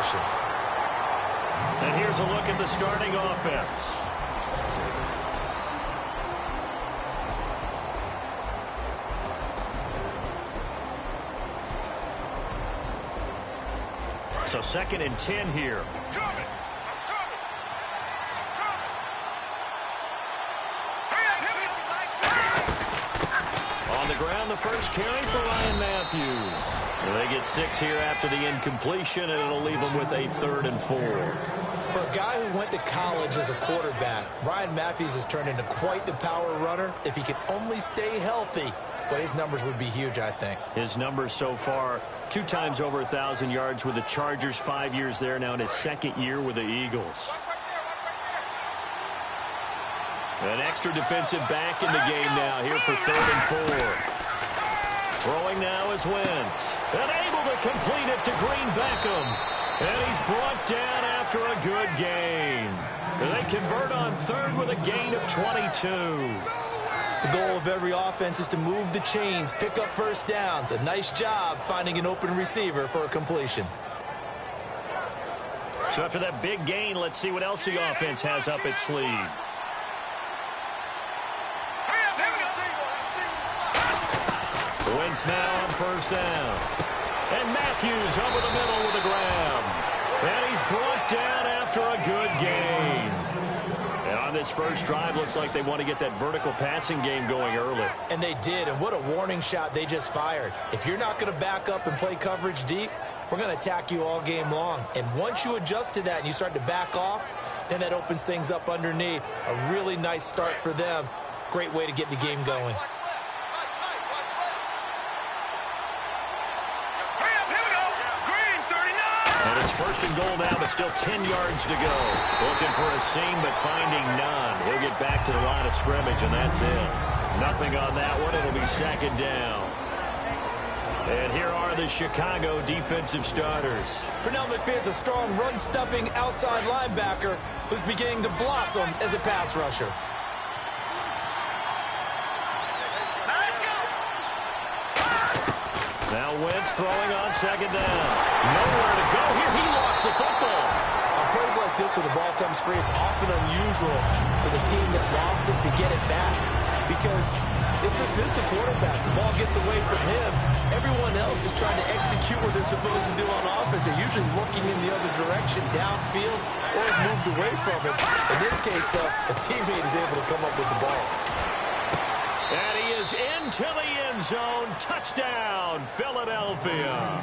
position. And here's a look at the starting offense. So 2nd and 10 here. On the ground, the first carry for Ryan Matthews. Well, they get 6 here after the incompletion, and it'll leave them with a 3rd and 4. For a guy who went to college as a quarterback, Ryan Matthews has turned into quite the power runner if he can only stay healthy. But his numbers would be huge, I think. His numbers so far, 2 times over 1,000 yards with the Chargers, 5 years there now in his 2nd year with the Eagles. An extra defensive back in the game now here for 3rd and 4. Throwing now is Wentz. And able to complete it to Green Beckham. And he's brought down after a good gain. And they convert on 3rd with a gain of 22. The goal of every offense is to move the chains, pick up first downs. A nice job finding an open receiver for a completion. So after that big gain, let's see what else the offense has up its sleeve. Wentz now on 1st down. And Matthews over the middle with a grab. And he's brought down after a good gain. And on this first drive, looks like they want to get that vertical passing game going early. And they did, and what a warning shot they just fired. If you're not going to back up and play coverage deep, we're going to attack you all game long. And once you adjust to that and you start to back off, then that opens things up underneath. A really nice start for them. Great way to get the game going. And it's 1st and goal now, but still 10 yards to go. Looking for a seam, but finding none. He'll get back to the line of scrimmage, and that's it. Nothing on that one. It'll be 2nd down. And here are the Chicago defensive starters. Pernell McPhee's a strong run-stuffing outside linebacker who's beginning to blossom as a pass rusher. Now Wentz throwing on 2nd down. Nowhere to go here. He lost the football. On plays like this where the ball comes free, it's often unusual for the team that lost it to get it back. Because this is the quarterback. The ball gets away from him. Everyone else is trying to execute what they're supposed to do on offense. They're usually looking in the other direction, downfield, or have moved away from it. In this case, though, a teammate is able to come up with the ball. And he is into the end zone. Touchdown, Philadelphia.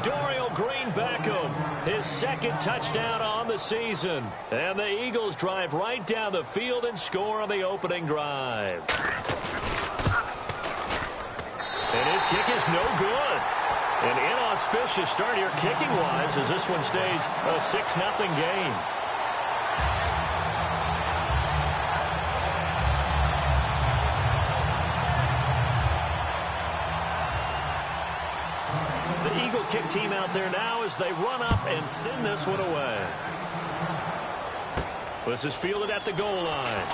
Dorial Green Beckham, his 2nd touchdown on the season. And the Eagles drive right down the field and score on the opening drive. And his kick is no good. An inauspicious start here kicking-wise as this one stays a 6-0 game. Kick team out there now as they run up and send this one away. This is fielded at the goal line.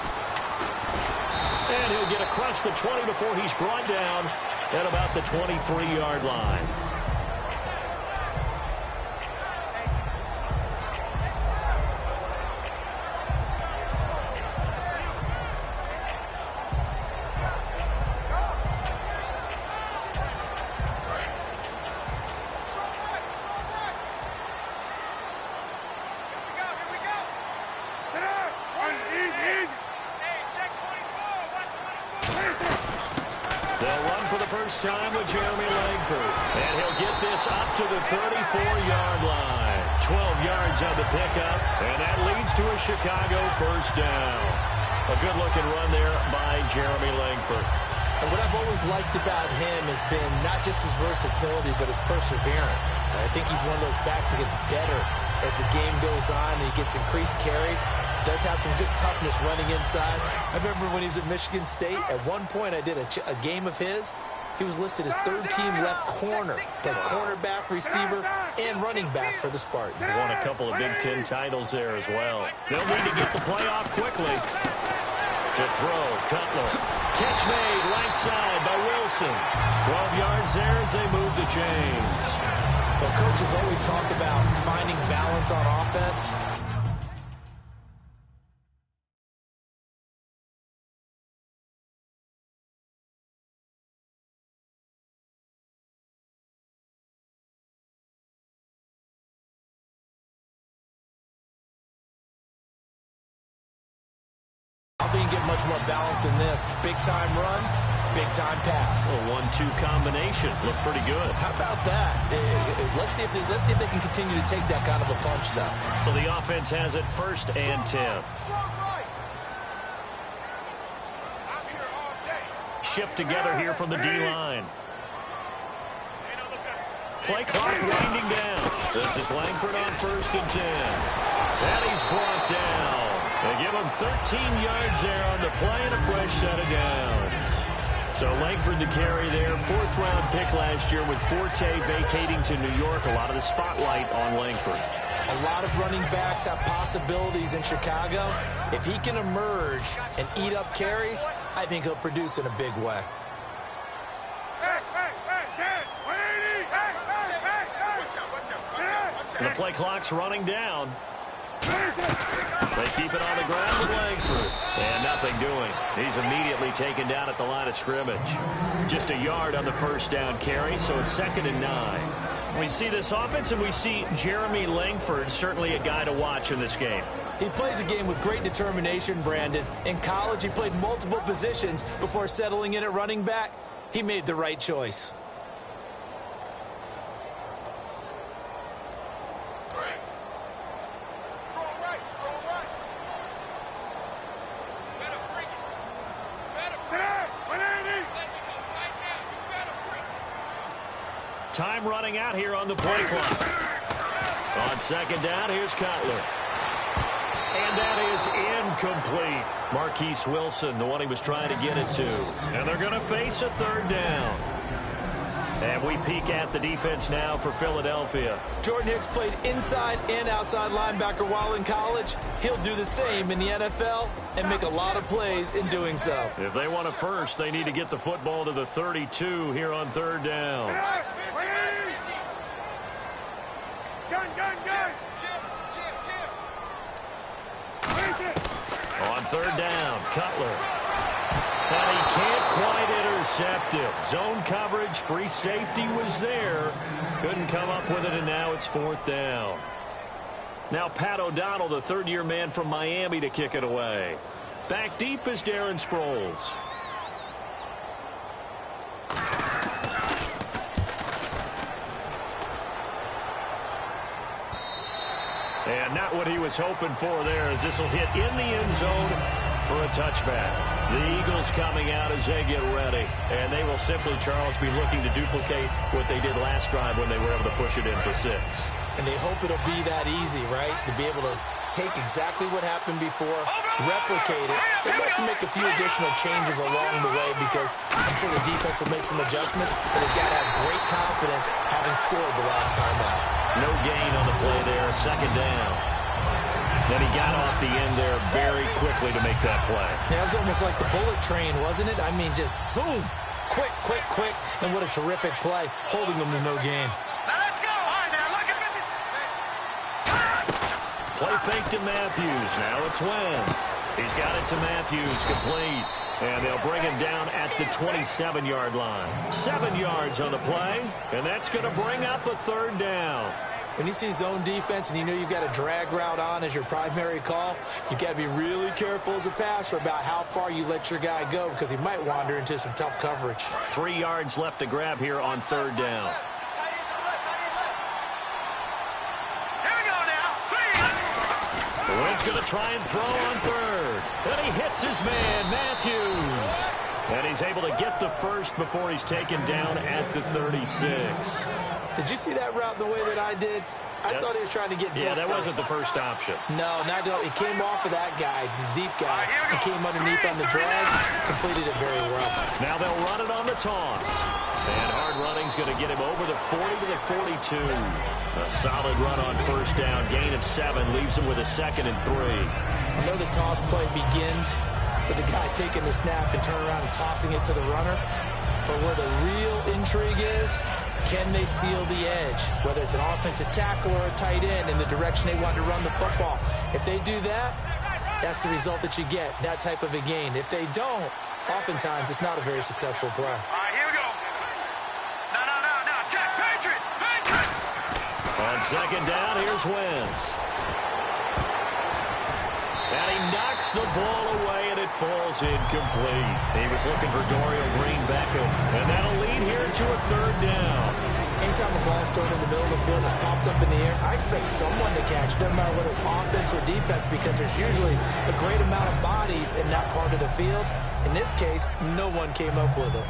And he'll get across the 20 before he's brought down at about the 23-yard line. Time with Jeremy Langford. And he'll get this up to the 34-yard line. 12 yards on the pickup, and that leads to a Chicago 1st down. A good-looking run there by Jeremy Langford. And what I've always liked about him has been not just his versatility, but his perseverance. And I think he's one of those backs that gets better as the game goes on and he gets increased carries. Does have some good toughness running inside. I remember when he was at Michigan State, at one point I did a game of his. He was listed as 3rd-team left corner, played cornerback, receiver, and running back for the Spartans. Won a couple of Big Ten titles there as well. They'll need to get the play off quickly. To throw, Cutler. Catch made right side by Wilson. 12 yards there as they move the chains. Well, coaches always talk about finding balance on offense. Being get much more balance than this. Big time run, big time pass. A 1-2 combination. Look pretty good. How about that? Let's see if they can continue to take that kind of a punch, though. So the offense has it 1st and 10. Shift together here from the D-line. Play clock winding down. This is Langford on 1st and 10. And he's brought down. They give him 13 yards there on the play and a fresh set of downs. So Langford to carry there. 4th-round pick last year with Forte vacating to New York. A lot of the spotlight on Langford. A lot of running backs have possibilities in Chicago. If he can emerge and eat up carries, I think he'll produce in a big way. And the play clock's running down. They keep it on the ground with Langford. And nothing doing. He's immediately taken down at the line of scrimmage. Just a yard on the 1st down carry, so it's 2nd and 9. We see this offense, and we see Jeremy Langford, certainly a guy to watch in this game. He plays a game with great determination, Brandon. In college, he played multiple positions before settling in at running back. He made the right choice. Time running out here on the play clock. On 2nd down, here's Cutler. And that is incomplete. Marquise Wilson, the one he was trying to get it to. And they're going to face a 3rd down. And we peek at the defense now for Philadelphia. Jordan Hicks played inside and outside linebacker while in college. He'll do the same in the NFL and make a lot of plays in doing so. If they want a first, they need to get the football to the 32 here on 3rd down. On 3rd down, Cutler. And he can't quite intercept it. Zone coverage, free safety was there. Couldn't come up with it, and now it's 4th down. Now Pat O'Donnell, the 3rd-year man from Miami, to kick it away. Back deep is Darren Sproles. And not what he was hoping for there, as this will hit in the end zone for a touchback. The Eagles coming out as they get ready. And they will simply, Charles, be looking to duplicate what they did last drive when they were able to push it in for 6. And they hope it'll be that easy, right? To be able to take exactly what happened before, replicate it. They'd like to make a few additional changes along the way because I'm sure the defense will make some adjustments, but they've got to have great confidence having scored the last time out. No gain on the play there, 2nd down. Then he got off the end there very quickly to make that play. Yeah, it was almost like the bullet train, wasn't it? I mean, just zoom. Quick, quick, quick. And what a terrific play, holding them to no gain. Now let's go. All right, now look at this. Play fake to Matthews. Now it's Wentz. He's got it to Matthews, complete. And they'll bring him down at the 27-yard line. 7 yards on the play, and that's going to bring up a 3rd down. When you see zone defense and you know you've got a drag route on as your primary call, you've got to be really careful as a passer about how far you let your guy go because he might wander into some tough coverage. 3 yards left to grab here on 3rd down. Here we go now. Wentz going to try and throw on 3rd. And he hits his man, Matthews. And he's able to get the first before he's taken down at the 36. Did you see that route the way that I did? I thought he was trying to get deep. Yeah, that first. wasn't the first option. No, not at all. He came off of that guy, the deep guy. He came underneath on the drag, completed it very well. Now they'll run it on the toss. And hard running's going to get him over the 40 to the 42. A solid run on 1st down. Gain of 7 leaves him with a 2nd and 3. I know the toss play begins with the guy taking the snap and turning around and tossing it to the runner. But where the real intrigue is Can they seal the edge, whether it's an offensive tackle or a tight end, in the direction they want to run the football? If they do that, that's the result that you get, that type of a gain. If they don't, oftentimes it's not a very successful play. All right, here we go. No. Check. Patriot. On second down, here's Wentz. And he knocks the ball away, and it falls incomplete. He was looking for Dorial Green-Beckham, and that'll lead here to a third down. Anytime a ball's thrown in the middle of the field and it's popped up in the air, I expect someone to catch it, no matter whether it's offense or defense, because there's usually a great amount of bodies in that part of the field. In this case, no one came up with it.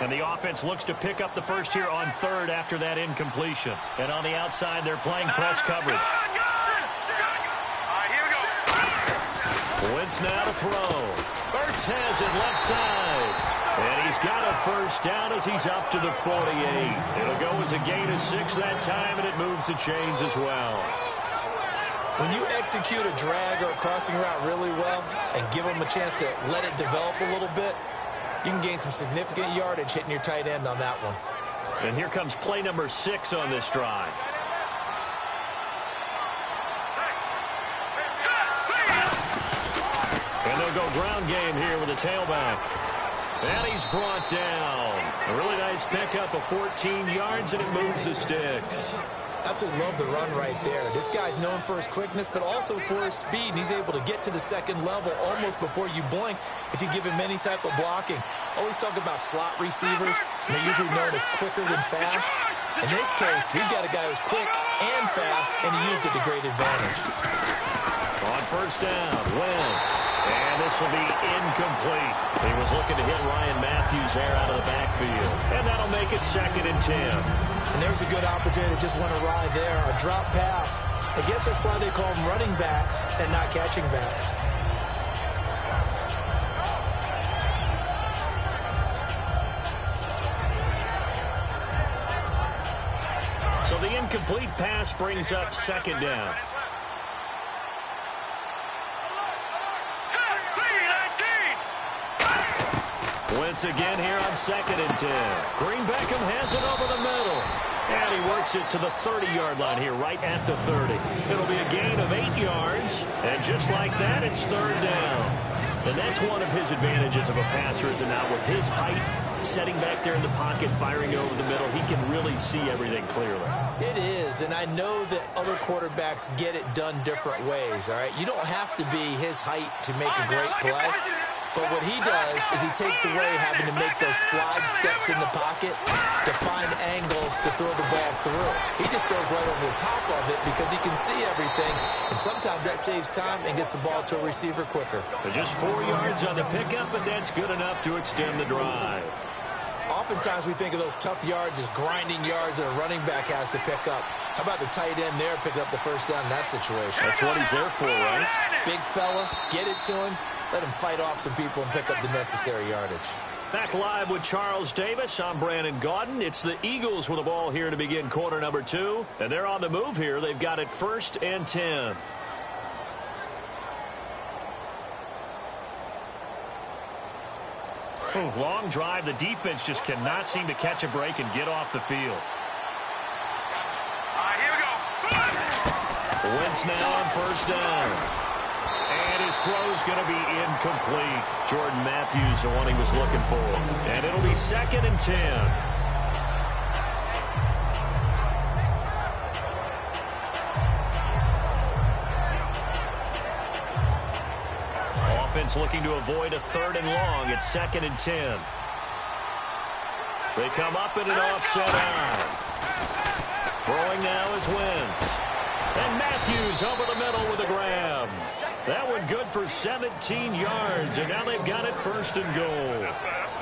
And the offense looks to pick up the first here on third after that incompletion. And on the outside, they're playing press coverage. Wentz now to throw. Ertz has it left side. And he's got a first down as he's up to the 48. It'll go as a gain of 6 that time, and it moves the chains as well. When you execute a drag or a crossing route really well and give them a chance to let it develop a little bit, you can gain some significant yardage hitting your tight end on that one. And here comes play number 6 on this drive. And they'll go ground game here with a tailback. And he's brought down. A really nice pickup of 14 yards, and it moves the sticks. Absolutely love the run right there. This guy's known for his quickness, but also for his speed. And he's able to get to the second level almost before you blink if you give him any type of blocking. Always talk about slot receivers, and they're usually known as quicker than fast. In this case, we've got a guy who's quick and fast, and he used it to great advantage. On first down, Wentz. And this will be incomplete. He was looking to hit Ryan Matthews there out of the backfield. And that'll make it 2nd and 10. And there's a good opportunity to just want to ride there. A drop pass. I guess that's why they call them running backs and not catching backs. So the incomplete pass brings up 2nd down. Wentz again here on 2nd and 10. Green-Beckham has it over the middle. And he works it to the 30-yard line here, right at the 30. It'll be a gain of 8 yards. And just like that, it's 3rd down. And that's one of his advantages of a passer, is now with his height, setting back there in the pocket, firing over the middle, he can really see everything clearly. It is, and I know that other quarterbacks get it done different ways, all right? You don't have to be his height to make a great play. But what he does is he takes away having to make those slide steps in the pocket to find angles to throw the ball through. He just throws right over the top of it because he can see everything, and sometimes that saves time and gets the ball to a receiver quicker. Just 4 yards on the pickup, but that's good enough to extend the drive. Oftentimes we think of those tough yards as grinding yards that a running back has to pick up. How about the tight end there picking up the first down in that situation? That's what he's there for, right? Big fella, get it to him. Let him fight off some people and pick up the necessary yardage. Back live with Charles Davis. I'm Brandon Gaudin. It's the Eagles with the ball here to begin quarter number 2. And they're on the move here. They've got it 1st and 10. Long drive. The defense just cannot seem to catch a break and get off the field. All right, here we go. Wentz now on first down. And his throw's going to be incomplete. Jordan Matthews, the one he was looking for. And it'll be 2nd and 10. Offense looking to avoid a 3rd and long. It's 2nd and 10. They come up in an offset eye. Throwing now is Wentz. And Matthews over the middle with a grab. That one good for 17 yards, and now they've got it 1st and goal.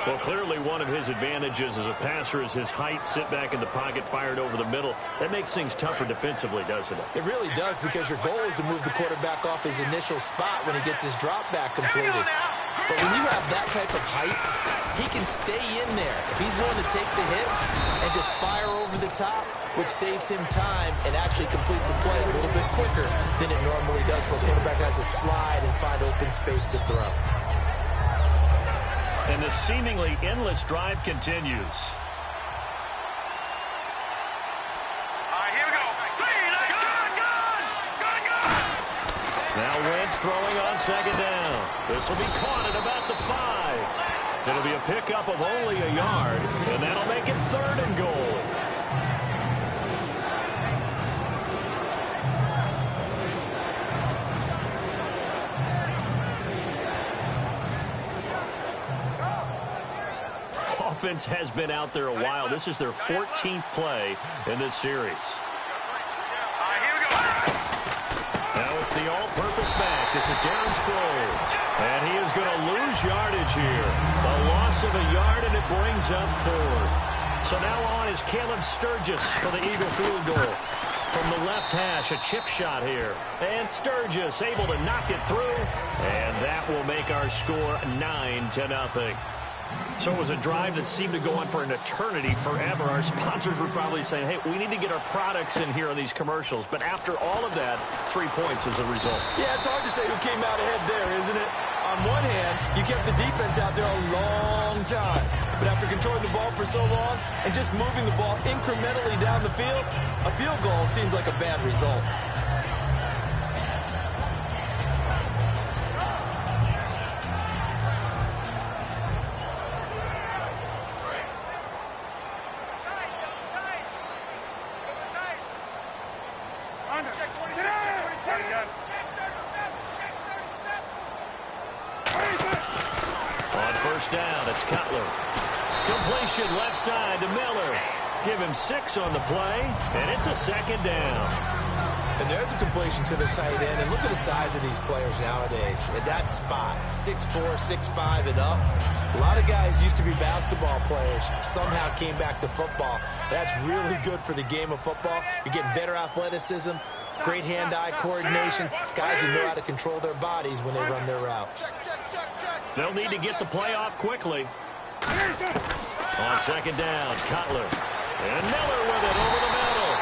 Well, clearly one of his advantages as a passer is his height, sit back in the pocket, fired over the middle. That makes things tougher defensively, doesn't it? It really does, because your goal is to move the quarterback off his initial spot when he gets his drop back completed. But when you have that type of height, he can stay in there. If he's willing to take the hits and just fire over the top, which saves him time and actually completes a play a little bit quicker than it normally does when a quarterback has to slide and find open space to throw. And the seemingly endless drive continues. Now Wentz throwing on second down. This will be caught at about the 5. It'll be a pickup of only a yard, and that'll make it 3rd and goal. Offense has been out there a while. This is their 14th play in this series. It's the all-purpose back. This is Darren Sproles. And he is going to lose yardage here. A loss of a yard, and it brings up 4th. So now on is Caleb Sturgis for the Eagle field goal. From the left hash, a chip shot here. And Sturgis able to knock it through. And that will make our score 9-0. So it was a drive that seemed to go on for an eternity, forever. Our sponsors were probably saying, hey, we need to get our products in here on these commercials. But after all of that, 3 points as a result. Yeah, it's hard to say who came out ahead there, isn't it? On one hand, you kept the defense out there a long time. But after controlling the ball for so long and just moving the ball incrementally down the field, a field goal seems like a bad result. Down, it's Cutler. Completion left side to Miller. Give him 6 on the play, and it's a 2nd down. And there's a completion to the tight end, and look at the size of these players nowadays. At that spot, 6'4", 6'5", and up. A lot of guys used to be basketball players, somehow came back to football. That's really good for the game of football. You're getting better athleticism, great hand-eye coordination, guys who know how to control their bodies when they run their routes. They'll need to get the play off quickly. On 2nd down, Cutler. And Miller with it over the middle.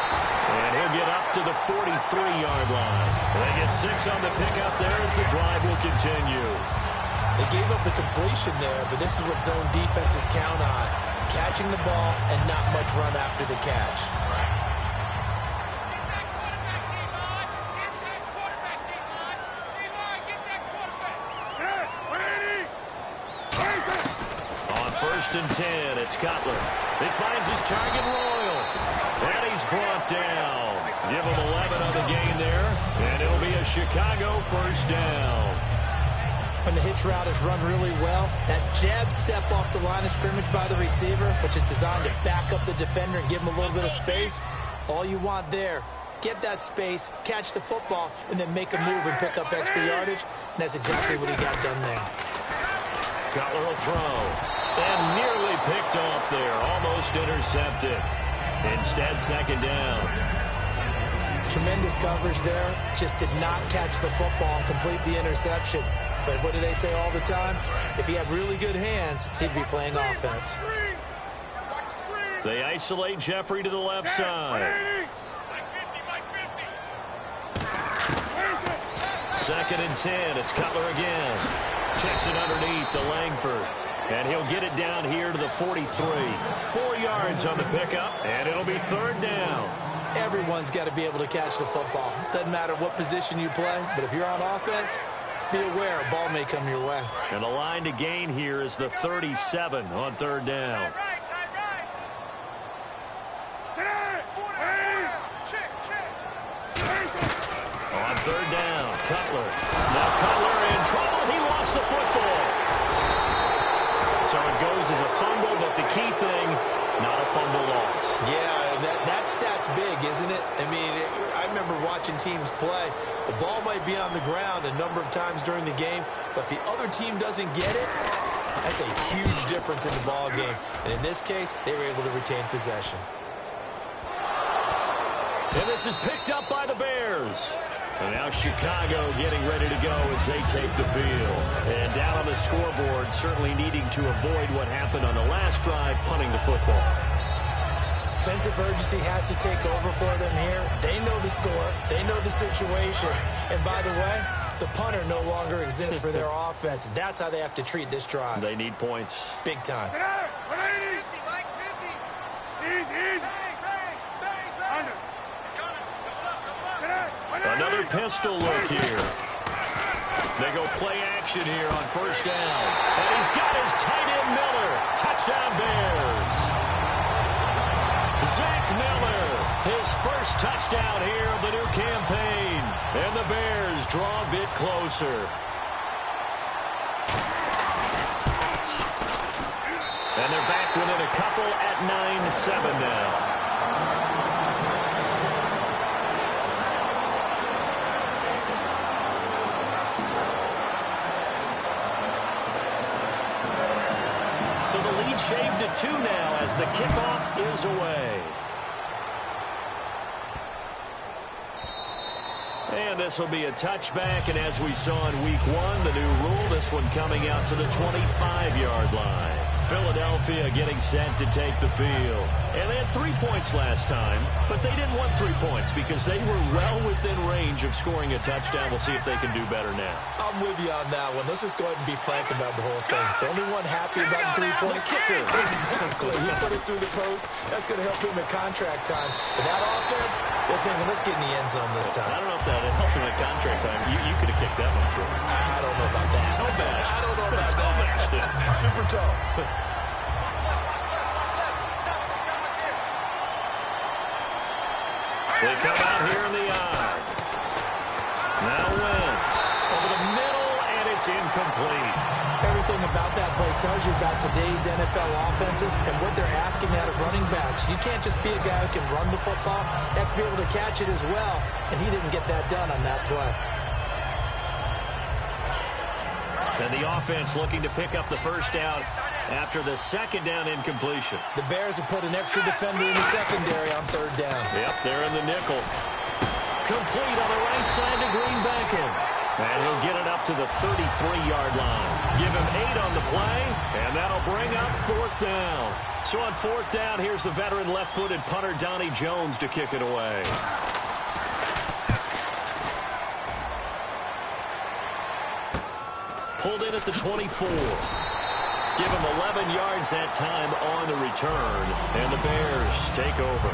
And he'll get up to the 43-yard line. They get 6 on the pickup there as the drive will continue. They gave up the completion there, but this is what zone defenses count on. Catching the ball and not much run after the catch. First and 10, it's Cutler. He finds his target, Royal. And he's brought down. Give him 11 on the game there. And it'll be a Chicago first down. When the hitch route is run really well, that jab step off the line of scrimmage by the receiver, which is designed to back up the defender and give him a little bit of space, all you want there, get that space, catch the football, and then make a move and pick up extra yardage. And that's exactly what he got done there. Cutler will throw. And nearly picked off there. Almost intercepted. Instead, 2nd down. Tremendous coverage there. Just did not catch the football and complete the interception. But what do they say all the time? If he had really good hands, he'd be playing offense. They isolate Jeffrey to the left side. 2nd and 10. It's Cutler again. Checks it underneath to Langford. And he'll get it down here to the 43. 4 yards on the pickup, and it'll be 3rd down. Everyone's got to be able to catch the football. Doesn't matter what position you play, but if you're on offense, be aware a ball may come your way. And the line to gain here is the 37 on 3rd down. On 3rd down, Cutler. Now Cutler in trouble. He lost the football. So it goes as a fumble, but the key thing, not a fumble loss. Yeah, that stat's big, isn't it? I mean, I remember watching teams play. The ball might be on the ground a number of times during the game, but if the other team doesn't get it, that's a huge difference in the ball game. And in this case, they were able to retain possession. And this is picked up by the Bears. And now Chicago getting ready to go as they take the field. And down on the scoreboard, certainly needing to avoid what happened on the last drive, punting the football. Sense of urgency has to take over for them here. They know the score. They know the situation. And by the way, the punter no longer exists for their offense. That's how they have to treat this drive. They need points. Big time. Another pistol look here. They go play action here on first down. And he's got his tight end Miller. Touchdown Bears. Zach Miller, his first touchdown here of the new campaign. And the Bears draw a bit closer. And they're back within a couple at 9-7 now. Shaved to 2 now as the kickoff is away. And this will be a touchback, and as we saw in week 1, the new rule, this one coming out to the 25-yard line. Philadelphia getting set to take the field. And they had 3 points last time, but they didn't want 3 points because they were well within range of scoring a touchdown. We'll see if they can do better now. I'm with you on that one. Let's just go ahead and be frank about the whole thing. The only one happy about the 3-point kicker. Exactly. He put it through the post. That's going to help him in contract time. But that offense, they're thinking, let's get in the end zone this time. I don't know if that helped him in contract time. You could have kicked that one through. I don't know about that. Toe bash. I don't know about that. Super toe. They come out here in the eye. Now Wentz over the middle, and it's incomplete. Everything about that play tells you about today's NFL offenses and what they're asking out of running backs. You can't just be a guy who can run the football. You have to be able to catch it as well, and he didn't get that done on that play. And the offense looking to pick up the first down after the second down incompletion. The Bears have put an extra defender in the secondary on third down. Yep, they're in the nickel. Complete on the right side to Green Beckham. And he'll get it up to the 33-yard line. Give him 8 on the play, and that'll bring up fourth down. So on fourth down, here's the veteran left-footed punter Donnie Jones to kick it away. Pulled in at the 24. Give him 11 yards that time on the return. And the Bears take over.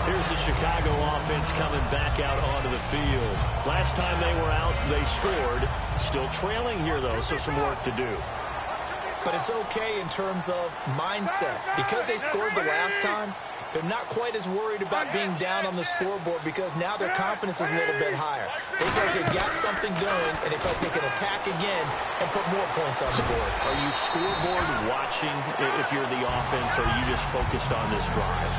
Here's the Chicago offense coming back out onto the field. Last time they were out, they scored. Still trailing here, though, so some work to do. But it's okay in terms of mindset. Because they scored the last time, they're not quite as worried about being down on the scoreboard because now their confidence is a little bit higher. They feel like they've got something going, and they feel like they can attack again and put more points on the board. Are you scoreboard watching if you're the offense, or are you just focused on this drive?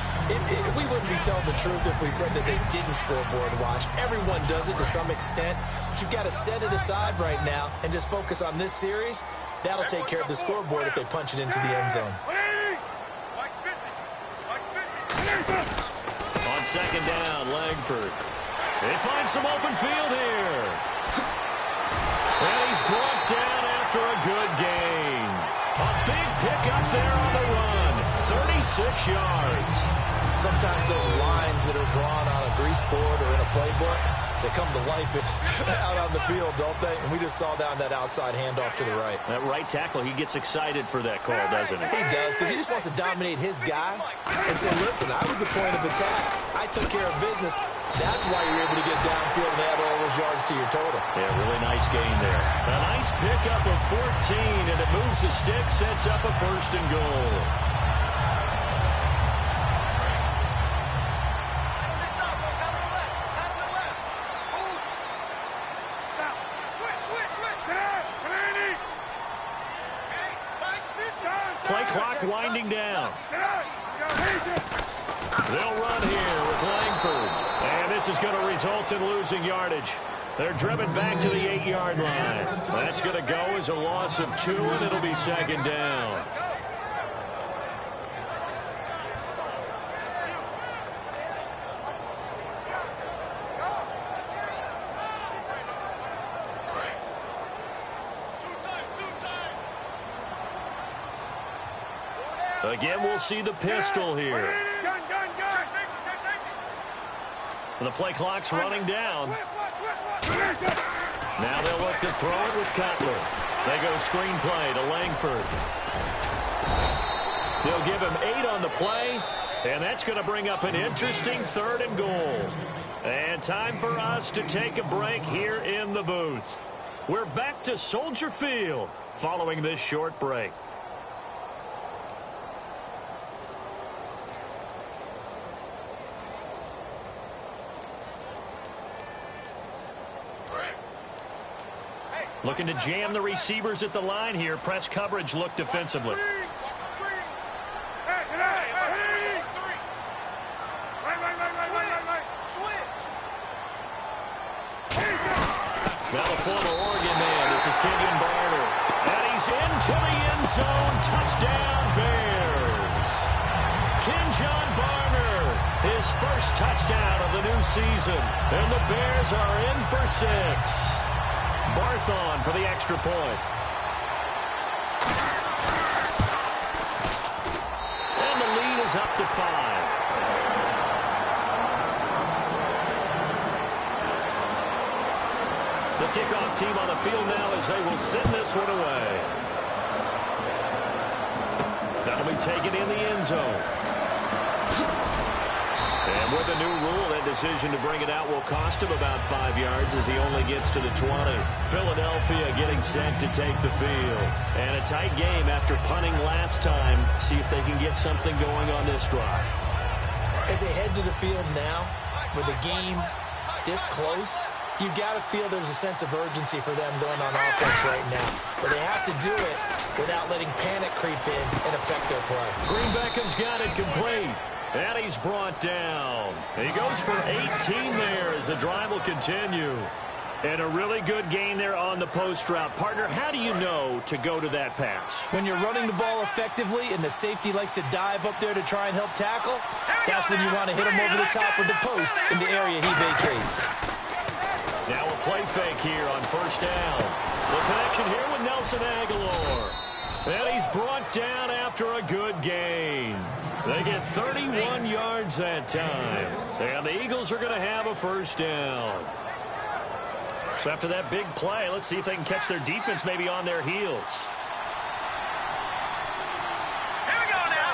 We wouldn't be telling the truth if we said that they didn't scoreboard watch. Everyone does it to some extent. But you've got to set it aside right now and just focus on this series. That'll take care of the scoreboard if they punch it into the end zone. On second down, Langford. They find some open field here. And he's brought down after a good gain. A big pickup there on the run. 36 yards. Sometimes those lines that are drawn on a grease board or in a playbook, they come to life out on the field, don't they? And we just saw down that outside handoff to the right. That right tackle, he gets excited for that call, doesn't he? He does, because he just wants to dominate his guy and say, listen, I was the point of attack. I took care of business. That's why you're able to get downfield and add all those yards to your total. Yeah, really nice gain there. A nice pickup of 14, and it moves the stick, sets up a first and goal. Play clock winding down. They'll run here with Langford. And this is going to result in losing yardage. They're driven back to the 8-yard line. That's going to go as a loss of 2, and it'll be second down. Again, we'll see the pistol here. The play clock's running down. Now they'll look to throw it with Cutler. They go screen play to Langford. They'll give him 8 on the play, and that's going to bring up an interesting 3rd and goal. And time for us to take a break here in the booth. We're back to Soldier Field following this short break. Looking to jam the receivers at the line here. Press coverage look defensively. Now the former Oregon man. This is Kenyon Barner. And he's into the end zone. Touchdown, Bears. Kenyon Barner, his first touchdown of the new season. And the Bears are in for 6. Barthon for the extra point. And the lead is up to 5. The kickoff team on the field now as they will send this one away. That'll be taken in the end zone. And with the new rule, that decision to bring it out will cost him about 5 yards as he only gets to the 20. Philadelphia getting set to take the field. And a tight game after punting last time. See if they can get something going on this drive. As they head to the field now, with the game this close, you've got to feel there's a sense of urgency for them going on offense right now. But they have to do it without letting panic creep in and affect their play. Green Beckham's got it complete. And he's brought down. He goes for 18 there as the drive will continue. And a really good gain there on the post route. Partner, how do you know to go to that pass? When you're running the ball effectively and the safety likes to dive up there to try and help tackle, that's when you want to hit him over the top of the post in the area he vacates. Now a play fake here on first down. The connection here with Nelson Aguilar. And he's brought down after a good gain. They get 31 yards that time. And the Eagles are going to have a first down. So after that big play, let's see if they can catch their defense maybe on their heels. Here we go now.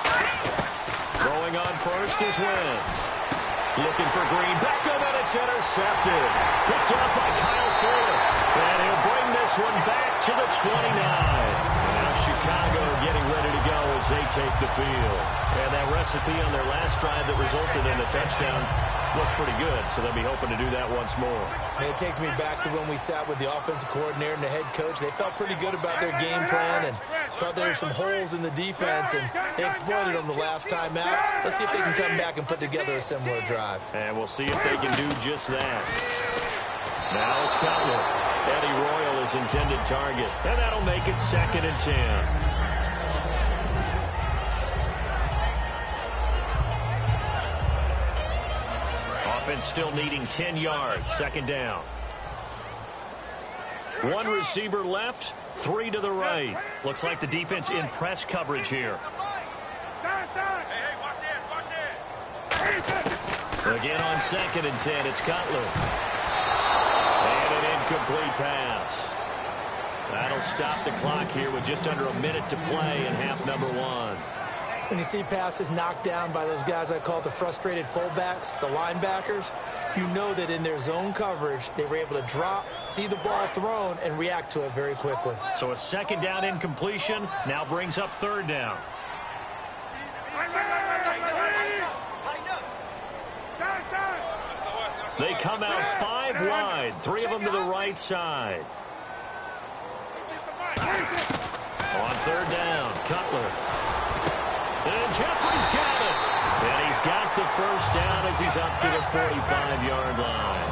Throwing on first is Wentz. Looking for Green. Beckham, and it's intercepted. Picked up by Kyle Fuller. And he'll bring this one back to the 29. Now Chicago getting ready to go as they take the field. And that recipe on their last drive that resulted in a touchdown looked pretty good, so they'll be hoping to do that once more. And it takes me back to when we sat with the offensive coordinator and the head coach. They felt pretty good about their game plan and thought there were some holes in the defense, and they exploited them the last time out. Let's see if they can come back and put together a similar drive. And we'll see if they can do just that. Now it's Cutler. Eddie Royal is intended target, and that'll make it 2nd and 10. Offense still needing 10 yards. 2nd down. 1 receiver left, 3 to the right. Looks like the defense in press coverage here. Hey, watch this. Again on 2nd and 10, it's Cutler. And an incomplete pass. That'll stop the clock here with just under a minute to play in half number 1. When you see passes knocked down by those guys I call the frustrated fullbacks, the linebackers, you know that in their zone coverage, they were able to drop, see the ball thrown, and react to it very quickly. So a 2nd down incompletion now brings up 3rd down. They come out 5 wide, 3 of them to the right side. On 3rd down, Cutler. And Jeffrey's got it. And he's got the first down as he's up to the 45-yard line.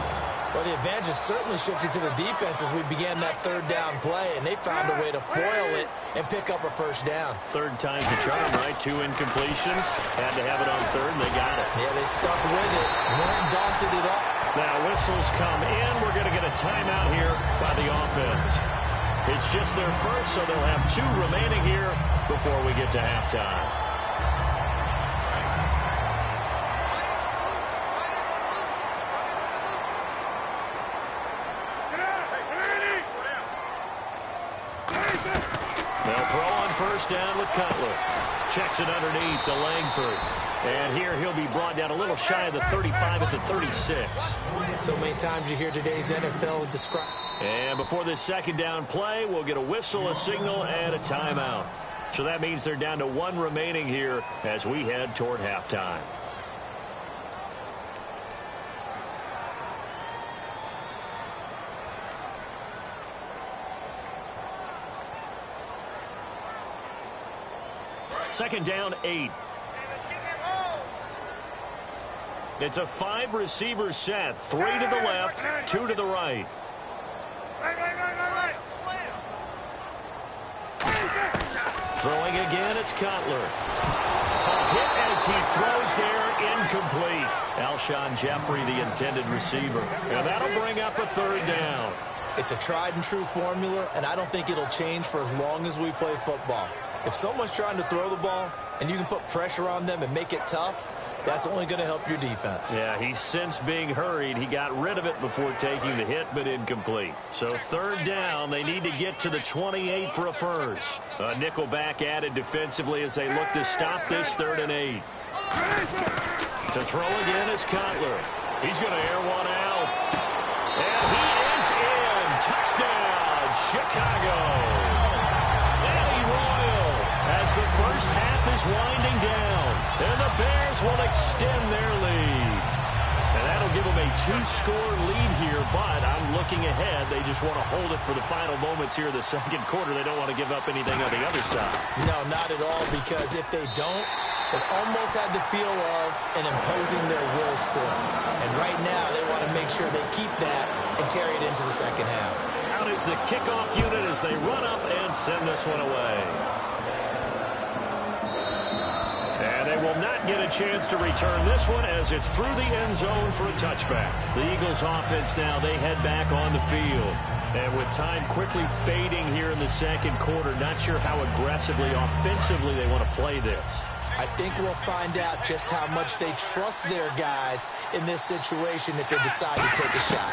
Well, the advantage has certainly shifted to the defense as we began that 3rd down play, and they found a way to foil it and pick up a first down. 3rd time's the charm, right? 2 incompletions. Had to have it on 3rd, and they got it. Yeah, they stuck with it. Weren't daunted at all. Now whistles come in. We're going to get a timeout here by the offense. It's just their first, so they'll have 2 remaining here before we get to halftime. They'll throw on first down with Cutler. Checks it underneath to Langford. And here he'll be brought down a little shy of the 35 at the 36. So many times you hear today's NFL describe. And before this second down play, we'll get a whistle, a signal, and a timeout. So that means they're down to one remaining here as we head toward halftime. Second down, 8. It's a 5-receiver set. 3 to the left, 2 to the right. Throwing again, it's Cutler. A hit as he throws there, incomplete. Alshon Jeffrey, the intended receiver. And that'll bring up a third down. It's a tried-and-true formula, and I don't think it'll change for as long as we play football. If someone's trying to throw the ball and you can put pressure on them and make it tough, that's only going to help your defense. Yeah, he's since being hurried. He got rid of it before taking the hit, but incomplete. So third down, they need to get to the 28 for a first. A nickelback added defensively as they look to stop this 3rd and 8. To throw again is Cutler. He's going to air one out. And he is in. Touchdown, Chicago. As the first half is winding down, and the Bears will extend their lead. And that'll give them a 2-score lead here, but I'm looking ahead. They just want to hold it for the final moments here in the second quarter. They don't want to give up anything on the other side. No, not at all, because if they don't, it almost had the feel of an imposing their will score. And right now, they want to make sure they keep that and carry it into the second half. Out is the kickoff unit as they run up and send this one away. They will not get a chance to return this one as it's through the end zone for a touchback. The Eagles offense now, they head back on the field. And with time quickly fading here in the second quarter, not sure how aggressively, offensively they want to play this. I think we'll find out just how much they trust their guys in this situation if they decide to take a shot.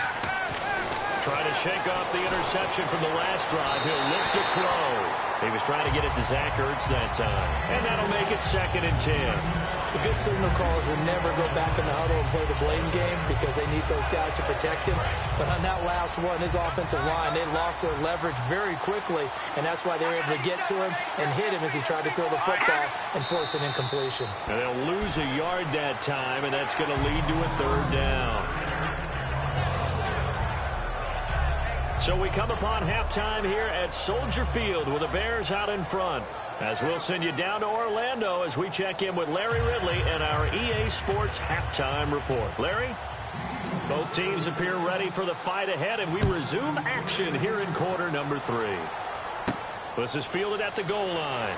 Trying to shake off the interception from the last drive. He'll look to throw. He was trying to get it to Zach Ertz that time. And that'll make it 2nd and 10. The good signal callers will never go back in the huddle and play the blame game because they need those guys to protect him. But on that last one, his offensive line, they lost their leverage very quickly, and that's why they were able to get to him and hit him as he tried to throw the football and force an incompletion. And they'll lose a yard that time, and that's going to lead to a 3rd down. So we come upon halftime here at Soldier Field with the Bears out in front. As we'll send you down to Orlando as we check in with Larry Ridley and our EA Sports Halftime Report. Larry? Both teams appear ready for the fight ahead, and we resume action here in quarter number 3. This is fielded at the goal line.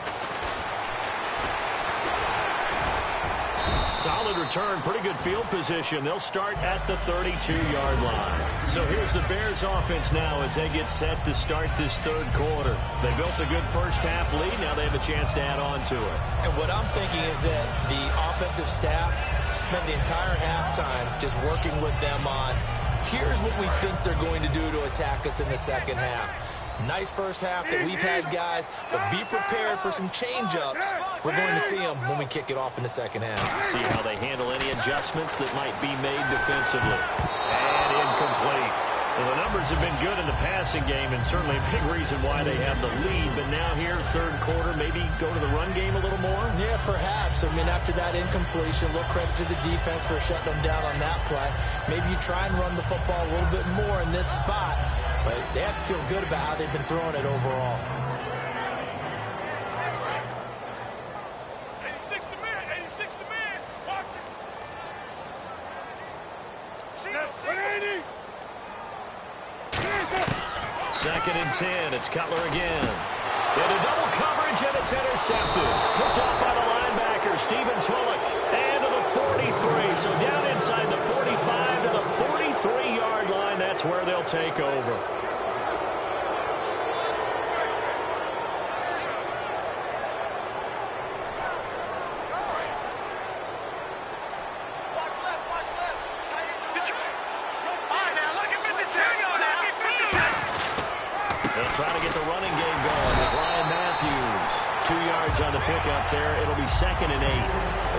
Solid return, pretty good field position. They'll start at the 32-yard line. So here's the Bears offense now as they get set to start this 3rd quarter. They built a good first half lead. Now they have a chance to add on to it. And what I'm thinking is that the offensive staff spent the entire halftime just working with them on, here's what we think they're going to do to attack us in the second half. Nice first half that we've had, guys, but be prepared for some change-ups. We're going to see them when we kick it off in the second half. See how they handle any adjustments that might be made defensively. And incomplete. Well, the numbers have been good in the passing game, and certainly a big reason why they have the lead. But now here, 3rd quarter, maybe go to the run game a little more? Yeah, perhaps. I mean, after that incompletion, a little credit to the defense for shutting them down on that play. Maybe you try and run the football a little bit more in this spot. But they have to feel good about how they've been throwing it overall. 86 to man, 86 to man. Watch it. 2nd and 10. It's Cutler again. Into double coverage, and it's intercepted. Picked off by the linebacker, Stephen Tulloch. And to the 43. So down inside the 45 to the 43-yard line. That's where they'll take over. Trying to get the running game going. yards on the pickup there. It'll be 2nd and 8.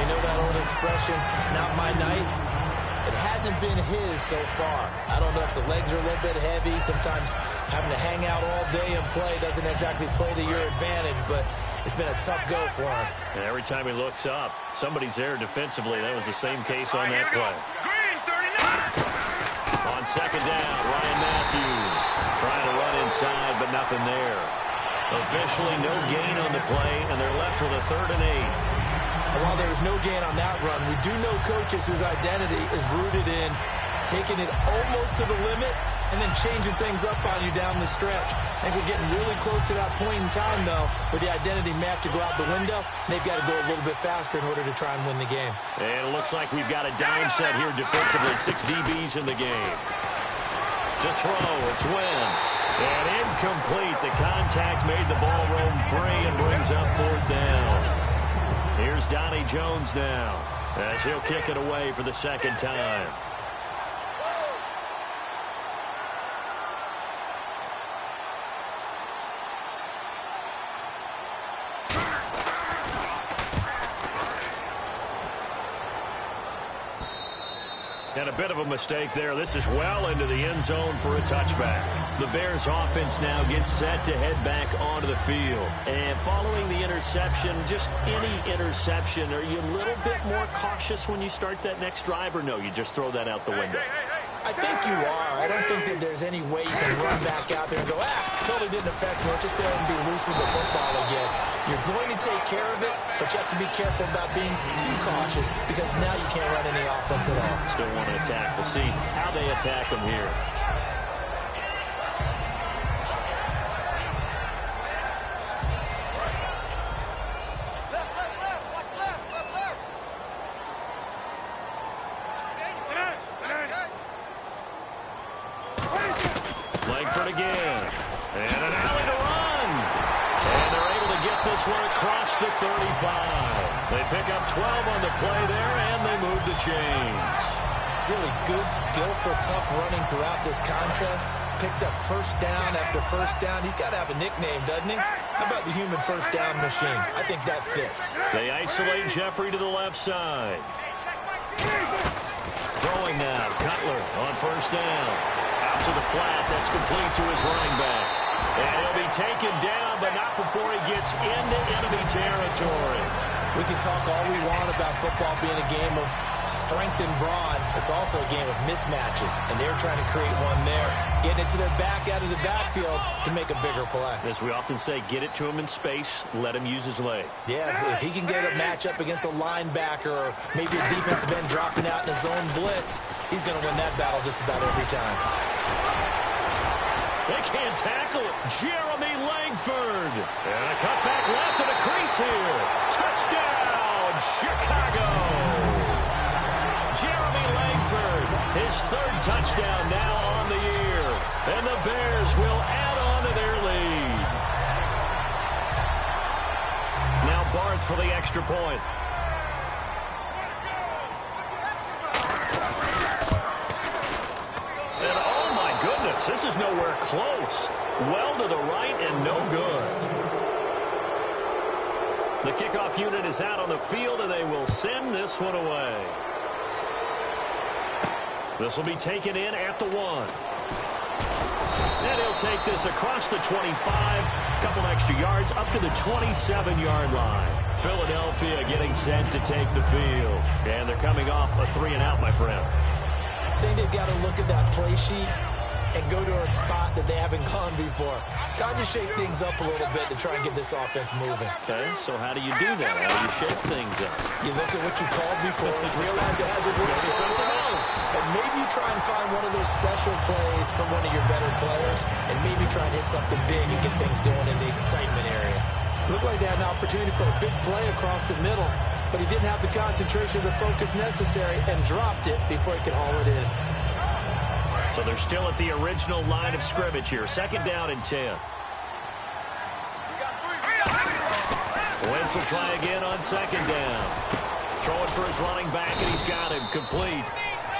You know that old expression, it's not my night? It hasn't been his so far. I don't know if the legs are a little bit heavy. Sometimes having to hang out all day and play doesn't exactly play to your advantage, but it's been a tough go for him. And every time he looks up, somebody's there defensively. That was the same case on that play. Green, 39. On 2nd down, Ryan Matthews trying to run inside, but nothing there. Officially no gain on the play, and they're left with a 3rd and 8. While there was no gain on that run, we do know coaches whose identity is rooted in taking it almost to the limit and then changing things up on you down the stretch. I think we're getting really close to that point in time, though, where the identity may have to go out the window, and they've got to go a little bit faster in order to try and win the game. And it looks like we've got a dime set here defensively. 6 DBs in the game. To throw, it's Wentz. And incomplete. The contact made the ball roam free and brings up 4th down. Here's Donnie Jones now, as he'll kick it away for the 2nd time. And a bit of a mistake there. This is well into the end zone for a touchback. The Bears offense now gets set to head back onto the field. And following the interception, just any interception, are you a little bit more cautious when you start that next drive, or no, you just throw that out the window? I think you are. I don't think that there's any way you can run back out there and go, totally didn't affect me. Let's just go ahead and be loose with the football again. You're going to take care of it, but you have to be careful about being too cautious because now you can't run any offense at all. Still want to attack. We'll see how they attack them here. Again. And an alley to run. And they're able to get this one across the 35. They pick up 12 on the play there, and they move the chains. Really good, skillful, tough running throughout this contest. Picked up first down after first down. He's got to have a nickname, doesn't he? How about the human first down machine? I think that fits. They isolate Jeffrey to the left side. Throwing now. Cutler on first down. To the flat, that's complete to his running back. And he'll be taken down, but not before he gets into enemy territory. We can talk all we want about football being a game of strength and brawn. It's also a game of mismatches, and they're trying to create one there. Getting it to their back out of the backfield to make a bigger play. As we often say, get it to him in space, let him use his leg. Yeah, if he can get a matchup against a linebacker or maybe a defensive end dropping out in a zone blitz, he's going to win that battle just about every time. They can't tackle it. Jeremy Langford. And a cutback left to the crease here. Touchdown, Chicago. Jeremy Langford, his 3rd touchdown now on the year. And the Bears will add on to their lead. Now Barth for the extra point. This is nowhere close. Well to the right and no good. The kickoff unit is out on the field, and they will send this one away. This will be taken in at the 1. And he'll take this across the 25. A couple extra yards up to the 27-yard line. Philadelphia getting set to take the field. And they're coming off a 3-and-out, my friend. I think they've got to look at that play sheet and go to a spot that they haven't gone before. Time to shake things up a little bit to try and get this offense moving. Okay, so how do you do that? How do you shake things up? You look at what you called before, realize it hasn't worked. Something else. And maybe you try and find one of those special plays from one of your better players, and maybe try and hit something big and get things going in the excitement area. Looked like they had an opportunity for a big play across the middle, but he didn't have the concentration or the focus necessary and dropped it before he could haul it in. So they're still at the original line of scrimmage here. 2nd down and 10. Wentz will try again on 2nd down. Throwing for his running back, and he's got him complete.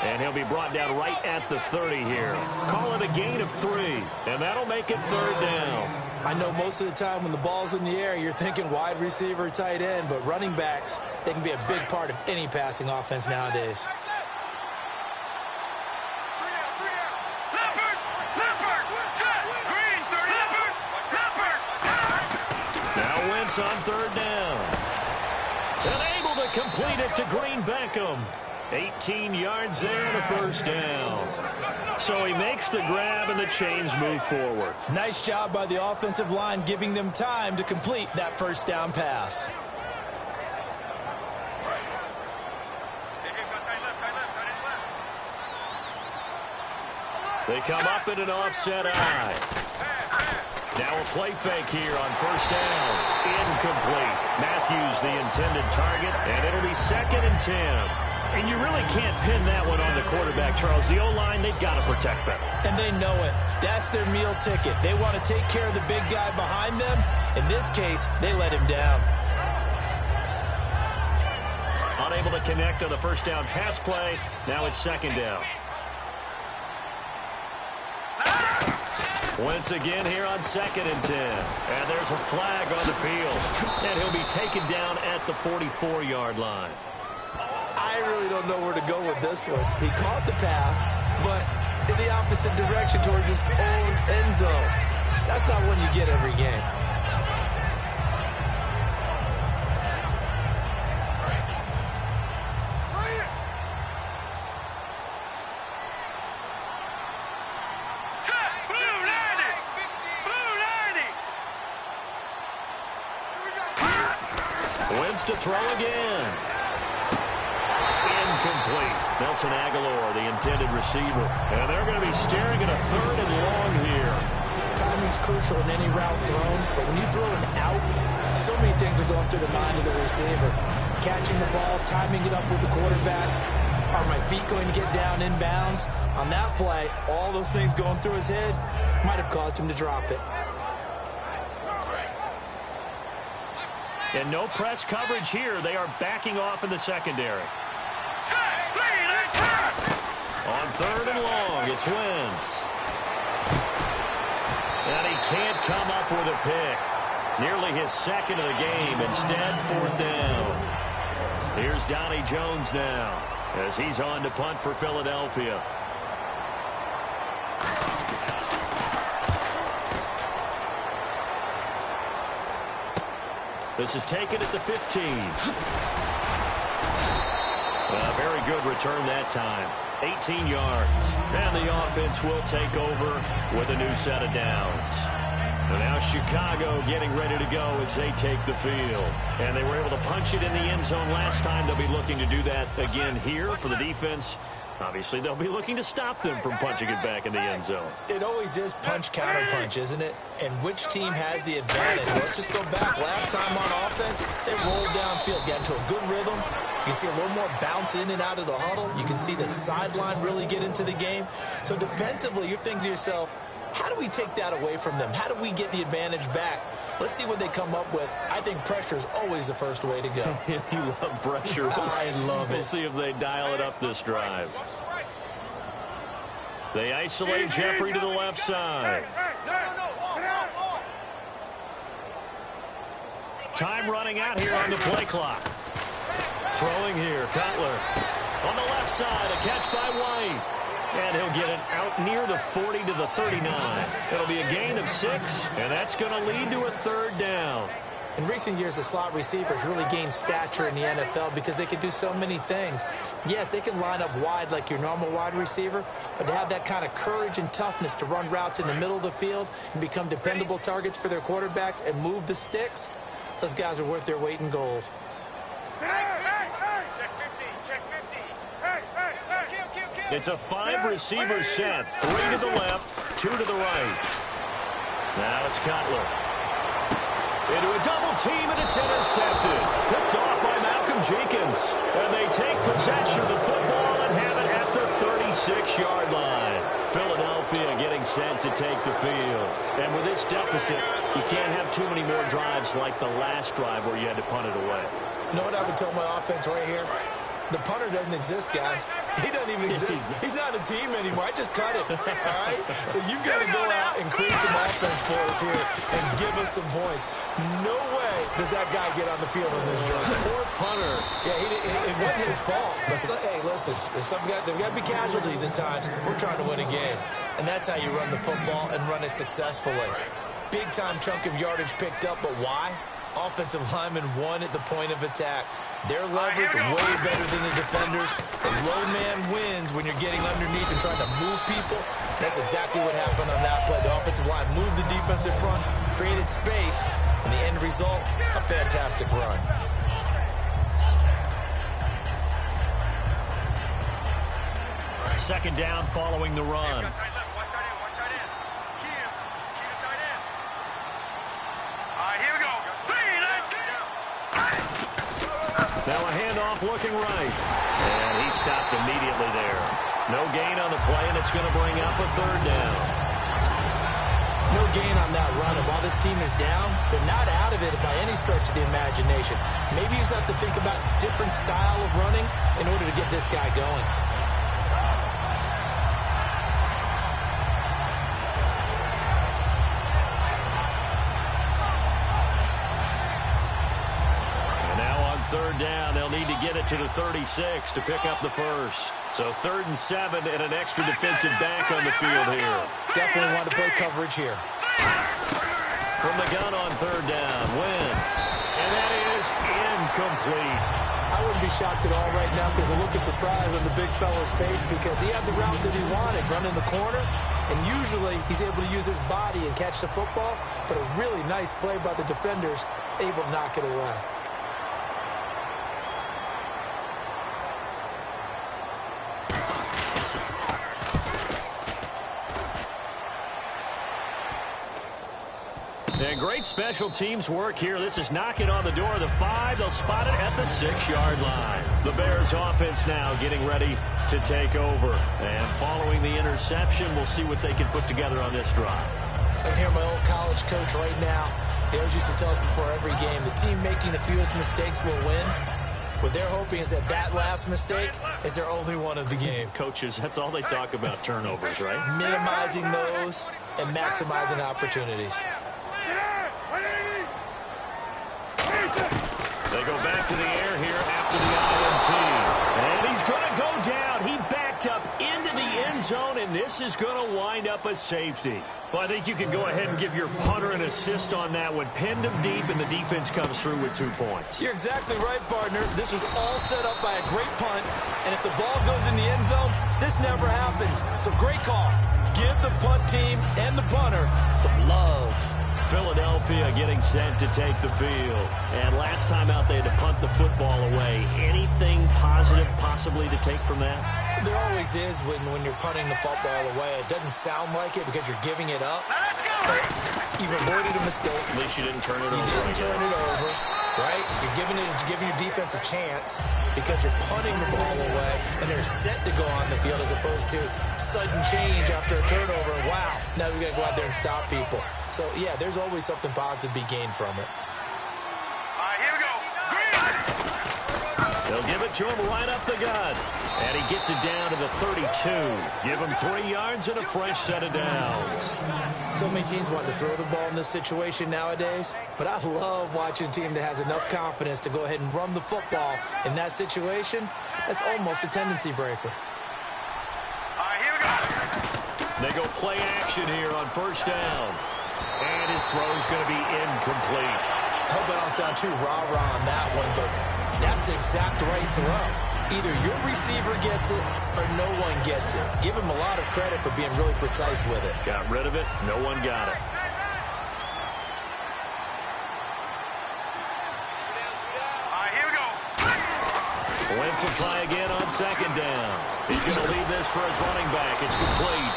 And he'll be brought down right at the 30 here. Call it a gain of 3, and that'll make it 3rd down. I know most of the time when the ball's in the air, you're thinking wide receiver, tight end, but running backs, they can be a big part of any passing offense nowadays. Now Wentz on 3rd down. And able to complete it to Green Beckham. 18 yards there and a 1st down. So he makes the grab and the chains move forward. Nice job by the offensive line giving them time to complete that 1st down pass. They come up in an offset eye. Now a play fake here on 1st down. Incomplete. Matthews the intended target, and it'll be 2nd and 10. And you really can't pin that one on the quarterback, Charles. The O-line, they've got to protect better. And they know it. That's their meal ticket. They want to take care of the big guy behind them. In this case, they let him down. Unable to connect on the 1st down pass play. Now it's 2nd down. Once again here on 2nd and 10. And there's a flag on the field. And he'll be taken down at the 44-yard line. I really don't know where to go with this one. He caught the pass, but in the opposite direction towards his own end zone. That's not one you get every game. Wentz to throw again. Incomplete. Nelson Aguilar, the intended receiver. And they're going to be staring at a 3rd and long here. Timing's crucial in any route thrown, but when you throw an out, so many things are going through the mind of the receiver. Catching the ball, timing it up with the quarterback. Are my feet going to get down in bounds? On that play, all those things going through his head might have caused him to drop it. And no press coverage here. They are backing off in the secondary. On 3rd and long, it's Wentz. And he can't come up with a pick. Nearly his 2nd of the game. Instead, 4th down. Here's Donnie Jones now as he's on to punt for Philadelphia. This is taken at the 15. A very good return that time. 18 yards. And the offense will take over with a new set of downs. And now Chicago getting ready to go as they take the field. And they were able to punch it in the end zone last time. They'll be looking to do that again here for the defense. Obviously, they'll be looking to stop them from punching it back in the end zone. It always is punch-counter-punch, isn't it? And which team has the advantage? Let's just go back. Last time on offense, they rolled downfield, got into a good rhythm. You can see a little more bounce in and out of the huddle. You can see the sideline really get into the game. So defensively, you're thinking to yourself, how do we take that away from them? How do we get the advantage back? Let's see what they come up with. I think pressure is always the first way to go. You love pressure. I love it. We'll see if they dial it up this drive. They isolate Jeffrey to the left side. Time running out here on the play clock. Throwing here, Cutler. On the left side, a catch by White. And he'll get it out near the 40 to the 39. It'll be a gain of 6, and that's going to lead to a 3rd down. In recent years, the slot receivers really gained stature in the NFL because they can do so many things. Yes, they can line up wide like your normal wide receiver, but to have that kind of courage and toughness to run routes in the middle of the field and become dependable targets for their quarterbacks and move the sticks, those guys are worth their weight in gold. It's a 5-receiver set. 3 to the left, 2 to the right. Now it's Cutler. Into a double team, and it's intercepted. Picked off by Malcolm Jenkins. And they take possession of the football and have it at the 36-yard line. Philadelphia getting set to take the field. And with this deficit, you can't have too many more drives like the last drive where you had to punt it away. You know what I would tell my offense right here? The punter doesn't exist, guys. He doesn't even exist. He's not a team anymore. I just cut it, all right? So you've got to go out and create some offense for us here and give us some points. No way does that guy get on the field on this drive. Poor punter. Yeah, it wasn't his fault. But, hey, listen, there's got to be casualties at times. We're trying to win a game. And that's how you run the football and run it successfully. Big-time chunk of yardage picked up, but why? Offensive linemen won at the point of attack. Their leverage way better than the defenders. The low man wins when you're getting underneath and trying to move people. That's exactly what happened on that play. The offensive line moved the defensive front, created space, and the end result, a fantastic run. Second down following the run. Now a handoff looking right. And he stopped immediately there. No gain on the play, and it's going to bring up a third down. No gain on that run. And while this team is down, they're not out of it by any stretch of the imagination. Maybe you just have to think about different style of running in order to get this guy going. Third down, they'll need to get it to the 36 to pick up the first. So 3rd and 7 and an extra defensive back on the field here. Definitely want to play coverage here. From the gun on 3rd down, Wentz. And that is incomplete. I wouldn't be shocked at all right now because a look of surprise on the big fella's face because he had the route that he wanted, running the corner. And usually he's able to use his body and catch the football, but a really nice play by the defenders, able to knock it away. And great special teams work here. This is knocking on the door of the 5. They'll spot it at the 6-yard line. The Bears offense now getting ready to take over. And following the interception, we'll see what they can put together on this drive. I hear my old college coach right now. He always used to tell us before every game, the team making the fewest mistakes will win. What they're hoping is that last mistake is their only one of the game. Coaches, that's all they talk about, turnovers, right? Minimizing those and maximizing opportunities. They go back to the air here after the INT. And he's going to go down. He backed up into the end zone, and this is going to wind up a safety. Well, I think you can go ahead and give your punter an assist on that one. Pinned him deep, and the defense comes through with 2 points. You're exactly right, partner. This was all set up by a great punt, and if the ball goes in the end zone, this never happens. So great call. Give the punt team and the punter some love. Philadelphia getting set to take the field. And last time out, they had to punt the football away. Anything positive possibly to take from that? There always is when you're punting the football away. It doesn't sound like it because you're giving it up. But you've avoided a mistake. At least you didn't turn it over. You didn't turn it over, right? You're giving your defense a chance because you're punting the ball away, and they're set to go on the field as opposed to sudden change after a turnover. And wow, now we've got to go out there and stop people. So, yeah, there's always something positive to be gained from it. All right, here we go. They'll give it to him right up the gut. And he gets it down to the 32. Give him 3 yards and a fresh set of downs. So many teams want to throw the ball in this situation nowadays, but I love watching a team that has enough confidence to go ahead and run the football in that situation. That's almost a tendency breaker. All right, here we go. They go play action here on 1st down. And his throw is going to be incomplete. I hope I don't sound too rah-rah on that one, but that's the exact right throw. Either your receiver gets it or no one gets it. Give him a lot of credit for being really precise with it. Got rid of it. No one got it. All right, here we go. Wentz will try again on 2nd down. He's going to leave this for his running back. It's complete.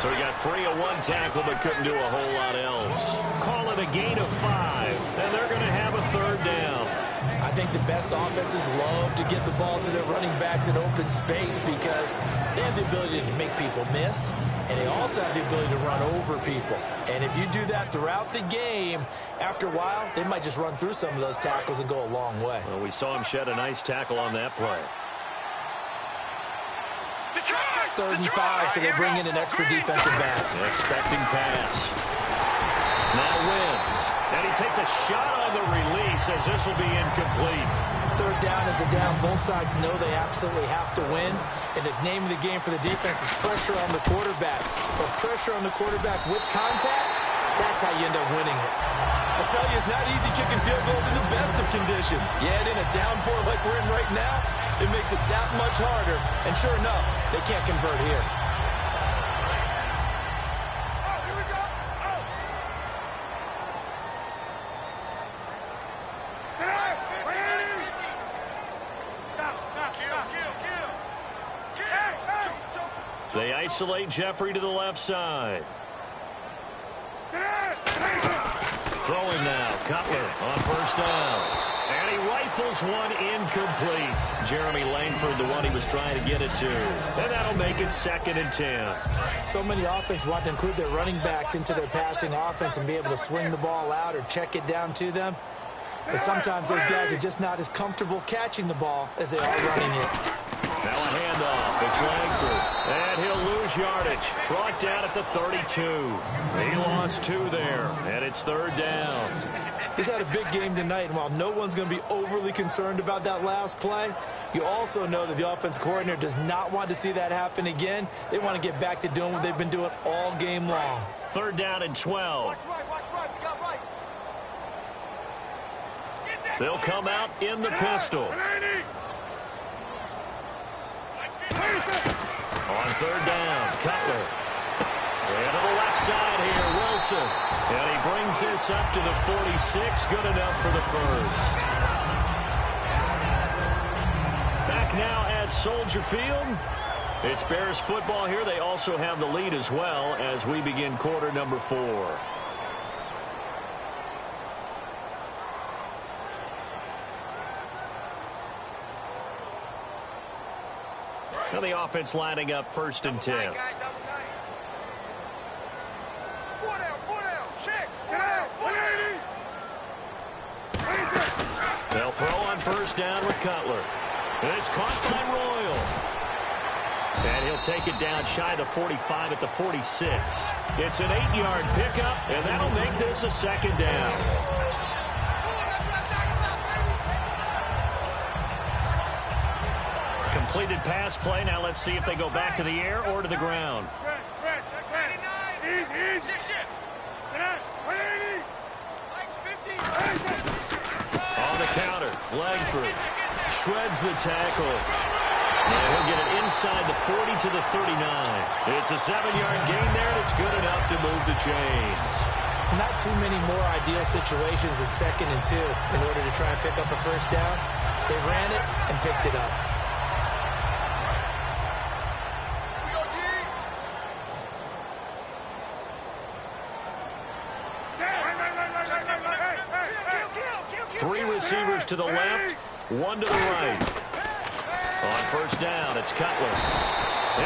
So he got free of 1 tackle but couldn't do a whole lot else. Call it a gain of 5, and they're going to have a 3rd down. I think the best offenses love to get the ball to their running backs in open space because they have the ability to make people miss, and they also have the ability to run over people. And if you do that throughout the game, after a while, they might just run through some of those tackles and go a long way. Well, we saw him shed a nice tackle on that play. 3rd and 5, so they bring in an extra defensive back. Expecting pass. Now Wentz. And he takes a shot on the release as this will be incomplete. 3rd down is the down. Both sides know they absolutely have to win. And the name of the game for the defense is pressure on the quarterback. But pressure on the quarterback with contact, that's how you end up winning it. I tell you, it's not easy kicking field goals in the best of conditions. Yet in a downpour like we're in right now, it makes it that much harder. And sure enough, they can't convert here. They isolate Jeffrey to the left side. Throwing now. Cutler on 1st down. And he rifles one incomplete. Jeremy Langford, the one he was trying to get it to. And that'll make it 2nd and 10. So many offenses want to include their running backs into their passing offense and be able to swing the ball out or check it down to them. But sometimes those guys are just not as comfortable catching the ball as they are running it. Now a handoff. It's Langford. And he'll lose yardage. Brought down at the 32. He lost 2 there. And it's 3rd down. He's had a big game tonight, and while no one's going to be overly concerned about that last play, you also know that the offense coordinator does not want to see that happen again. They want to get back to doing what they've been doing all game long. 3rd down and 12. They'll come out in the pistol. On 3rd down, Cutler. And to the left side here, Wilson. And he brings this up to the 46. Good enough for the 1st. Back now at Soldier Field. It's Bears football here. They also have the lead as well as we begin quarter number 4. Now the offense lining up 1st and 10. They'll throw on 1st down with Cutler. It's caught by Royal. And he'll take it down shy of the 45 at the 46. It's an 8-yard pickup, and that'll make this a 2nd down. Completed pass play. Now let's see if they go back to the air or to the ground. On the counter, Langford shreds the tackle. And he'll get it inside the 40 to the 39. It's a 7-yard gain there, and it's good enough to move the chains. Not too many more ideal situations at 2nd and 2 in order to try and pick up a 1st down. They ran it and picked it up. Three receivers to the left, 1 to the right. On 1st down, it's Cutler.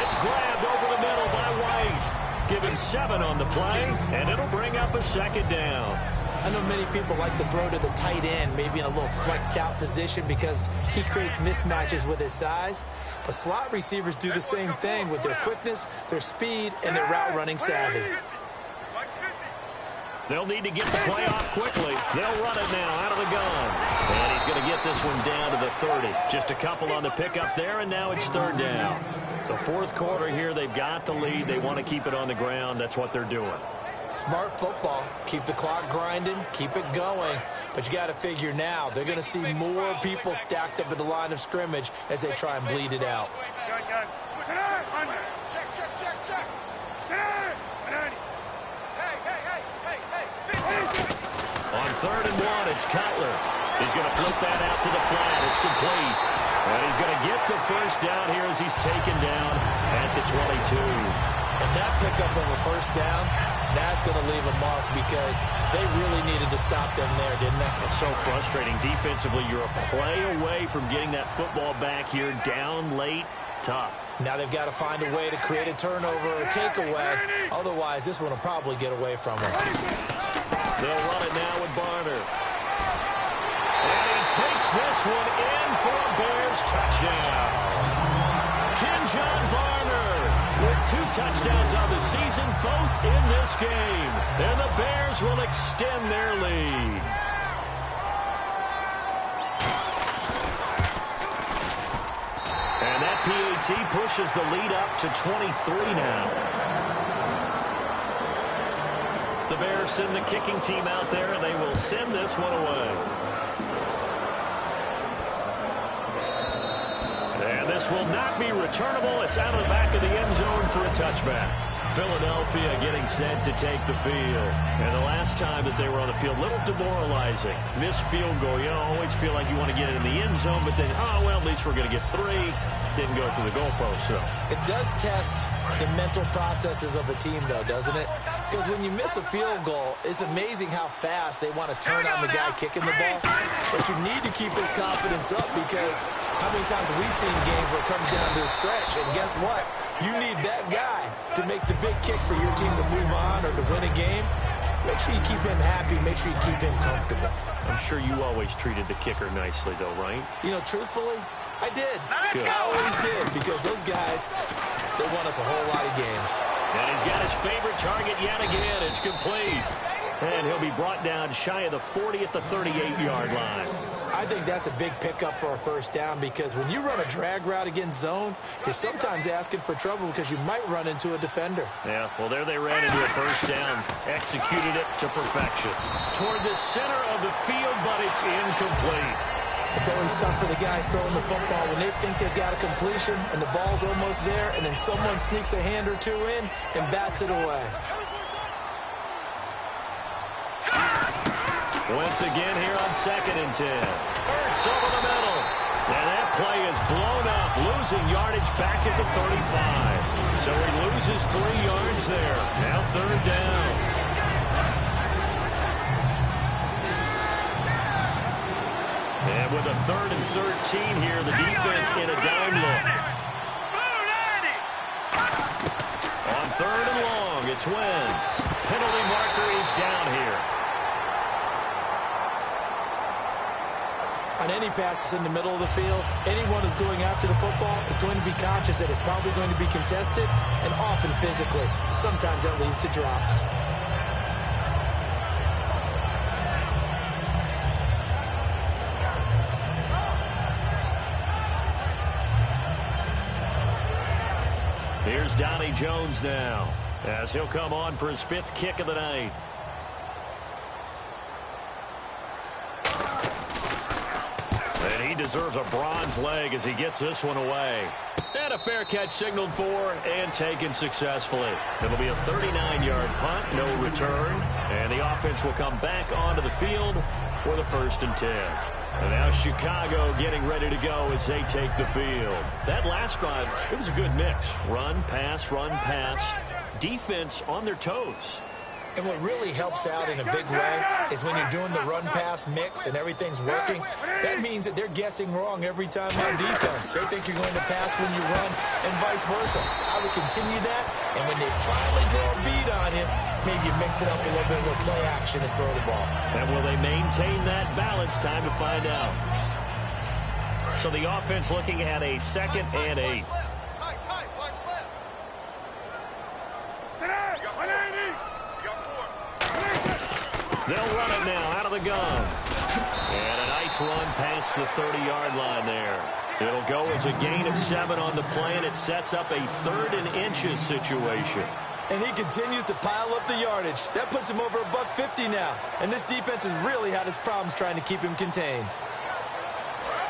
It's grabbed over the middle by White. Give him 7 on the play, and it'll bring up a 2nd down. I know many people like to throw to the tight end, maybe in a little flexed out position because he creates mismatches with his size. But slot receivers do the same thing with their quickness, their speed, and their route running savvy. They'll need to get the play off quickly. They'll run it now out of the gun. And he's going to get this one down to the 30. Just a couple on the pickup there, and now it's 3rd down. The 4th quarter here, they've got the lead. They want to keep it on the ground. That's what they're doing. Smart football. Keep the clock grinding. Keep it going. But you got to figure now, they're going to see more people stacked up at the line of scrimmage as they try and bleed it out. On 3rd and 1, it's Cutler. He's going to flip that out to the flat. It's complete. And he's going to get the 1st down here as he's taken down at the 22. And that pickup of a 1st down, that's going to leave a mark because they really needed to stop them there, didn't they? It's so frustrating. Defensively, you're a play away from getting that football back here. Down late, tough. Now they've got to find a way to create a turnover or a takeaway. Otherwise, this one will probably get away from them. They'll run it now with Barner. And he takes this one in for a Bears touchdown. Kenjon Barner with 2 touchdowns on the season, both in this game. And the Bears will extend their lead. And that PAT pushes the lead up to 23 now. The Bears send the kicking team out there, and they will send this one away. And this will not be returnable. It's out of the back of the end zone for a touchback. Philadelphia getting set to take the field. And the last time that they were on the field, a little demoralizing. Missed field goal. You always feel like you want to get it in the end zone, but then, oh, well, at least we're going to get 3. Didn't go through the goalpost, so. It does test the mental processes of a team, though, doesn't it? Because when you miss a field goal, it's amazing how fast they want to turn on the guy kicking the ball. But you need to keep his confidence up, because how many times have we seen games where it comes down to a stretch, and guess what? You need that guy to make the big kick for your team to move on or to win a game. Make sure you keep him happy. Make sure you keep him comfortable. I'm sure you always treated the kicker nicely, though, right? You know, truthfully, I did. Good. I always did, because those guys, they won us a whole lot of games. And he's got his favorite target yet again. It's complete. And he'll be brought down shy of the 40 at the 38-yard line. I think that's a big pickup for a first down, because when you run a drag route against zone, you're sometimes asking for trouble because you might run into a defender. Yeah, well, there they ran into a first down. Executed it to perfection. Toward the center of the field, but it's incomplete. It's always tough for the guys throwing the football when they think they've got a completion and the ball's almost there, and then someone sneaks a hand or two in and bats it away. Once again here on 2nd and 10. Hurts over the middle. And that play is blown up, losing yardage back at the 35. So he loses 3 yards there. Now 3rd down. And with a 3rd and 13 here, the defense in a dime look. On 3rd and long, it's Wentz. Penalty marker is down here. On any passes in the middle of the field, anyone who's going after the football is going to be conscious that it's probably going to be contested, and often physically. Sometimes that leads to drops. Here's Donnie Jones now, as he'll come on for his 5th kick of the night. And he deserves a bronze leg as he gets this one away. And a fair catch signaled for and taken successfully. It'll be a 39-yard punt, no return. And the offense will come back onto the field for the 1st and 10. And now Chicago getting ready to go as they take the field. That last drive, it was a good mix. Run, pass, defense on their toes. And what really helps out in a big way is when you're doing the run-pass mix and everything's working, that means that they're guessing wrong every time on defense. They think you're going to pass when you run and vice versa. I would continue that, and when they finally draw a beat on you, maybe you mix it up a little bit with play action and throw the ball. And will they maintain that balance? Time to find out. So the offense looking at a 2nd and 8. They'll run it now out of the gun. And a nice run past the 30-yard line there. It'll go as a gain of 7 on the play, and it sets up a 3rd and inches situation. And he continues to pile up the yardage. That puts him over $150 now. And this defense has really had its problems trying to keep him contained.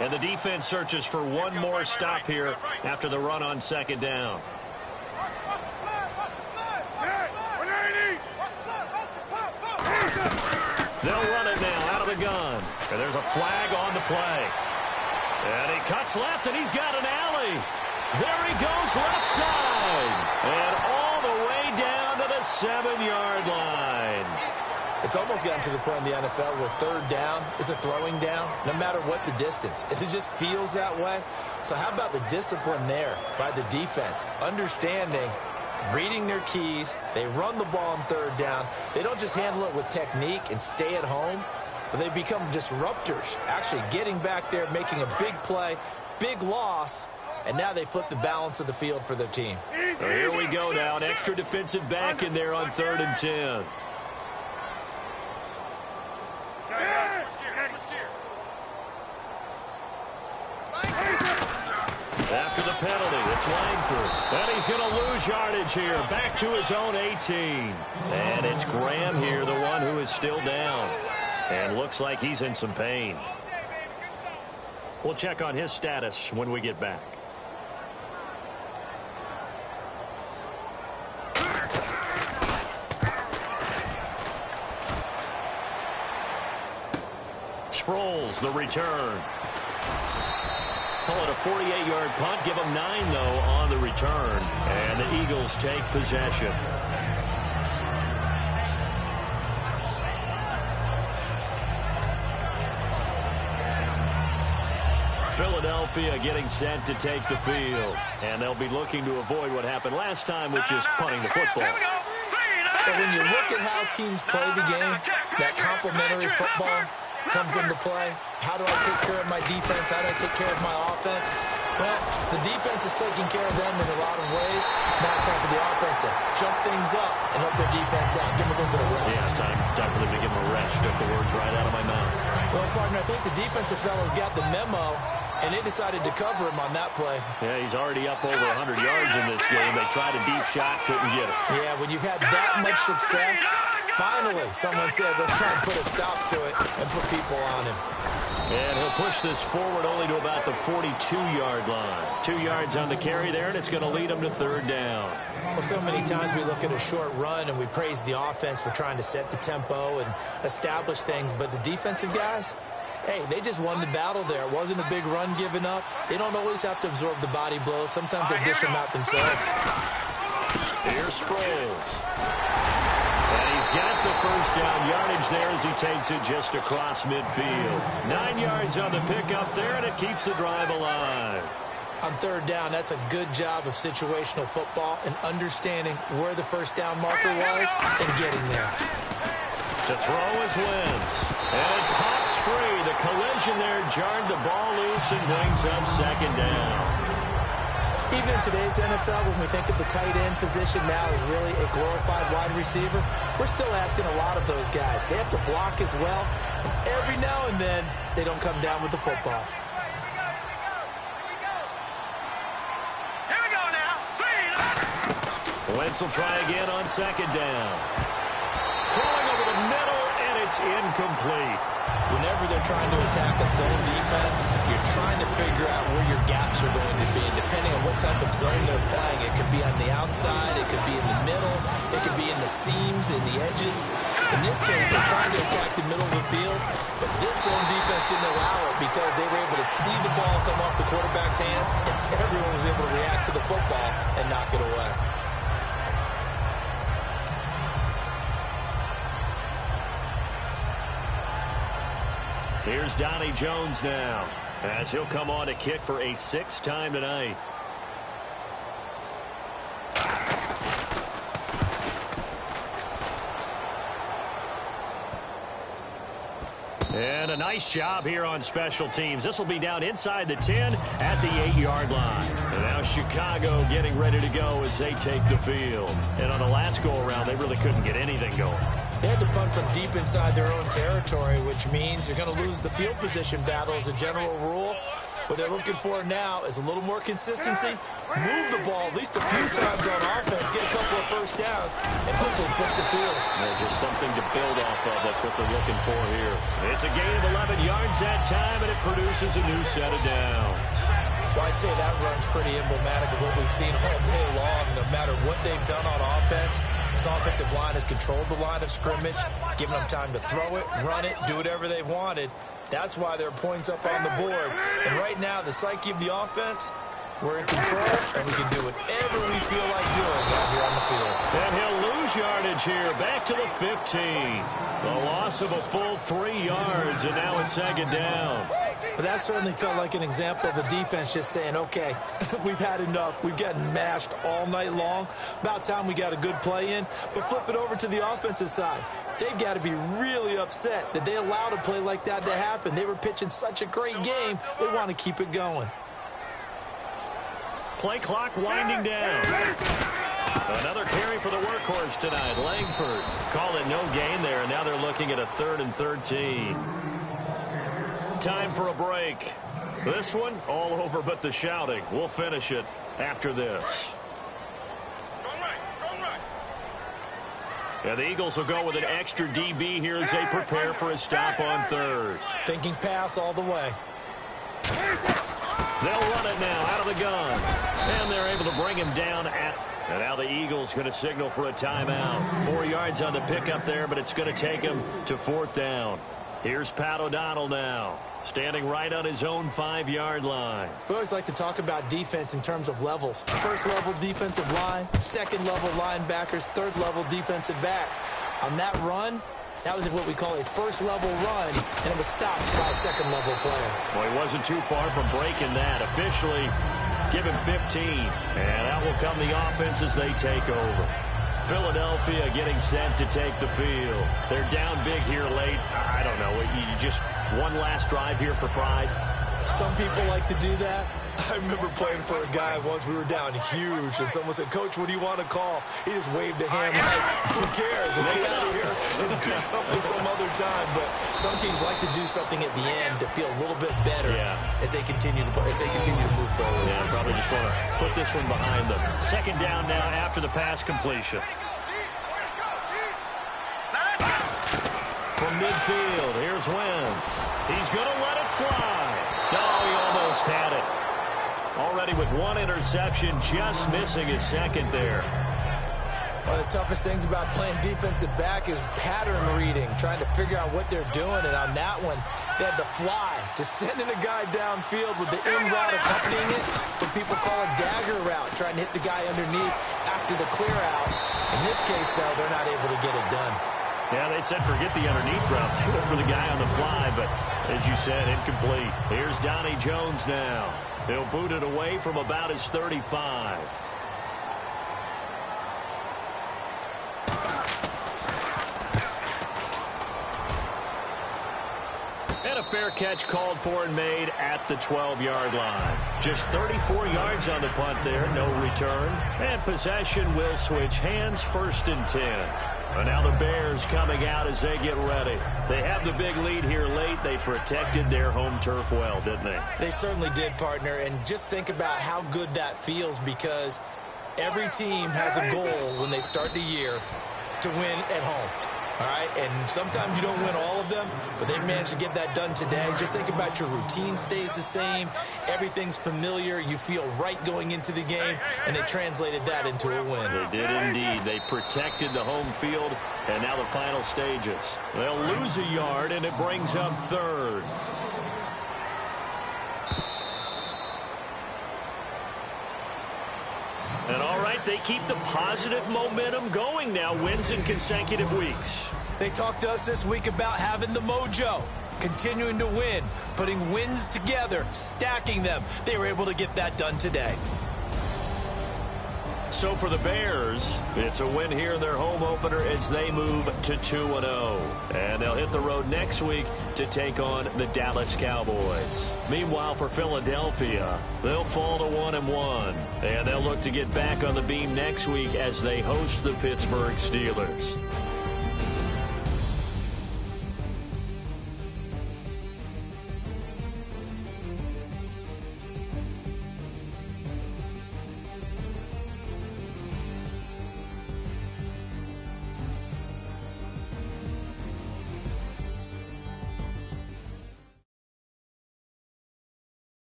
And the defense searches for one more stop here after the run on 2nd down. They'll run it now out of the gun. And there's a flag on the play. And he cuts left, and he's got an alley. There he goes left side. And all the way down to the 7-yard line. It's almost gotten to the point in the NFL where 3rd down is a throwing down, no matter what the distance. It just feels that way. So how about the discipline there by the defense? Understanding, reading their keys. They run the ball on 3rd down. They don't just handle it with technique and stay at home, but they become disruptors, actually getting back there, making a big play, big loss, and now they flip the balance of the field for their team. Well, here we go now. An extra defensive back in there on 3rd and 10. After the penalty, it's Langford. And he's going to lose yardage here. Back to his own 18. And it's Graham here, the one who is still down. And looks like he's in some pain. We'll check on his status when we get back. Sproles, the return. Call it a 48-yard punt. Give them 9, though, on the return. And the Eagles take possession. Philadelphia getting set to take the field. And they'll be looking to avoid what happened last time, which is punting the football. So when you look at how teams play the game, that complementary football comes into play. How do I take care of my defense? How do I take care of my offense? Well, the defense is taking care of them in a lot of ways. Now it's time for the offense to jump things up and help their defense out. Give them a little bit of rest. Yeah, it's time for them to give them a rest. Took the words right out of my mouth. Well, partner, I think the defensive fellas got the memo, and they decided to cover him on that play. Yeah, he's already up over 100 yards in this game. They tried a deep shot, couldn't get it. Yeah, when you've had that much success, finally someone said, let's try and put a stop to it and put people on him. And he'll push this forward only to about the 42-yard line. 2 yards on the carry there, and it's going to lead him to 3rd down. Well, so many times we look at a short run and we praise the offense for trying to set the tempo and establish things, but the defensive guys, hey, they just won the battle there. It wasn't a big run given up. They don't always have to absorb the body blows. Sometimes they dish them out themselves. Here's Sproles. And he's got the first down yardage there as he takes it just across midfield. 9 yards on the pickup there, and it keeps the drive alive. On 3rd down, that's a good job of situational football and understanding where the first down marker was and getting there. To throw is Wentz. And it pops free. The collision there jarred the ball loose and brings up 2nd down. Even in today's NFL, when we think of the tight end position now as really a glorified wide receiver, we're still asking a lot of those guys. They have to block as well, and every now and then, they don't come down with the football. Here we go now. Wentz will try again on 2nd down. Throwing over the middle, and it's incomplete. Whenever they're trying to attack a zone defense, you're trying to figure out where your gaps are going to be. And depending on what type of zone they're playing, it could be on the outside, it could be in the middle, it could be in the seams, in the edges. In this case, they're trying to attack the middle of the field, but this zone defense didn't allow it because they were able to see the ball come off the quarterback's hands, and everyone was able to react to the football and knock it away. Here's Donnie Jones now, as he'll come on to kick for a 6th time tonight. And a nice job here on special teams. This will be down inside the 10 at the 8-yard line. And now Chicago getting ready to go as they take the field. And on the last go-around, they really couldn't get anything going. They had to punt from deep inside their own territory, which means you're going to lose the field position battle as a general rule. What they're looking for now is a little more consistency, move the ball at least a few times on offense, get a couple of first downs, and hopefully flip the field. Just something to build off of. That's what they're looking for here. It's a gain of 11 yards that time, and it produces a new set of downs. Well, I'd say that run's pretty emblematic of what we've seen all day long. No matter what they've done on offense, this offensive line has controlled the line of scrimmage, given them time to throw it, run it, do whatever they've wanted. That's why there are points up on the board. And right now, the psyche of the offense, we're in control, and we can do whatever we feel like doing out here on the field. And he'll lose yardage here, back to the 15. The loss of a full 3 yards, and now it's 2nd down. But that certainly felt like an example of the defense just saying, okay, we've had enough. We've gotten mashed all night long. About time we got a good play in. But flip it over to the offensive side. They've got to be really upset that they allowed a play like that to happen. They were pitching such a great game, they want to keep it going. Play clock winding down. Another carry for the workhorse tonight. Langford called it no gain there. Now they're looking at a 3rd and 13. Time for a break. This one all over but the shouting. We'll finish it after this. And the Eagles will go with an extra DB here as they prepare for a stop on 3rd. Thinking pass all the way. They'll run it now out of the gun. And they're able to bring him down at... And now the Eagles going to signal for a timeout. 4 yards on the pickup there, but it's going to take him to 4th down. Here's Pat O'Donnell now, standing right on his own 5-yard line. We always like to talk about defense in terms of levels. 1st level defensive line, 2nd level linebackers, 3rd level defensive backs. On that run, that was what we call a 1st level run, and it was stopped by a 2nd level player. Well, he wasn't too far from breaking that. Officially, give him 15, and out will come the offense as they take over. Philadelphia getting set to take the field. They're down big here late. I don't know. You just one last drive here for pride. Some people like to do that. I remember playing for a guy once. We were down huge, and someone said, "Coach, what do you want to call?" He just waved a hand like, "Who cares? Let's get out of here and do something some other time." But some teams like to do something at the end to feel a little bit better as they continue to move forward. Yeah, probably just want to put this one behind them. 2nd down now after the pass completion. From midfield, here's Wentz. He's going to let it fly. Oh, he almost had it. Already with 1 interception, just missing his 2nd there. One of the toughest things about playing defensive back is pattern reading, trying to figure out what they're doing. And on that one, they had to fly, just sending a guy downfield with the in route accompanying it. What people call a dagger route, trying to hit the guy underneath after the clear out. In this case, though, they're not able to get it done. Yeah, they said forget the underneath route. They went for the guy on the fly, but as you said, incomplete. Here's Donnie Jones now. He'll boot it away from about his 35. And a fair catch called for and made at the 12-yard line. Just 34 yards on the punt there, no return. And possession will switch hands, 1st and 10. And now the Bears coming out as they get ready. They have the big lead here late. They protected their home turf well, didn't they? They certainly did, partner. And just think about how good that feels, because every team has a goal when they start the year to win at home. All right, and sometimes you don't win all of them, but they managed to get that done today. Just think about your routine stays the same. Everything's familiar. You feel right going into the game, and they translated that into a win. They did indeed. They protected the home field, and now the final stages. They'll lose a yard, and it brings up 3rd. And all right, they keep the positive momentum going now, wins in consecutive weeks. They talked to us this week about having the mojo, continuing to win, putting wins together, stacking them. They were able to get that done today. So for the Bears, it's a win here in their home opener as they move to 2-0. And they'll hit the road next week to take on the Dallas Cowboys. Meanwhile, for Philadelphia, they'll fall to 1-1. And they'll look to get back on the beam next week as they host the Pittsburgh Steelers.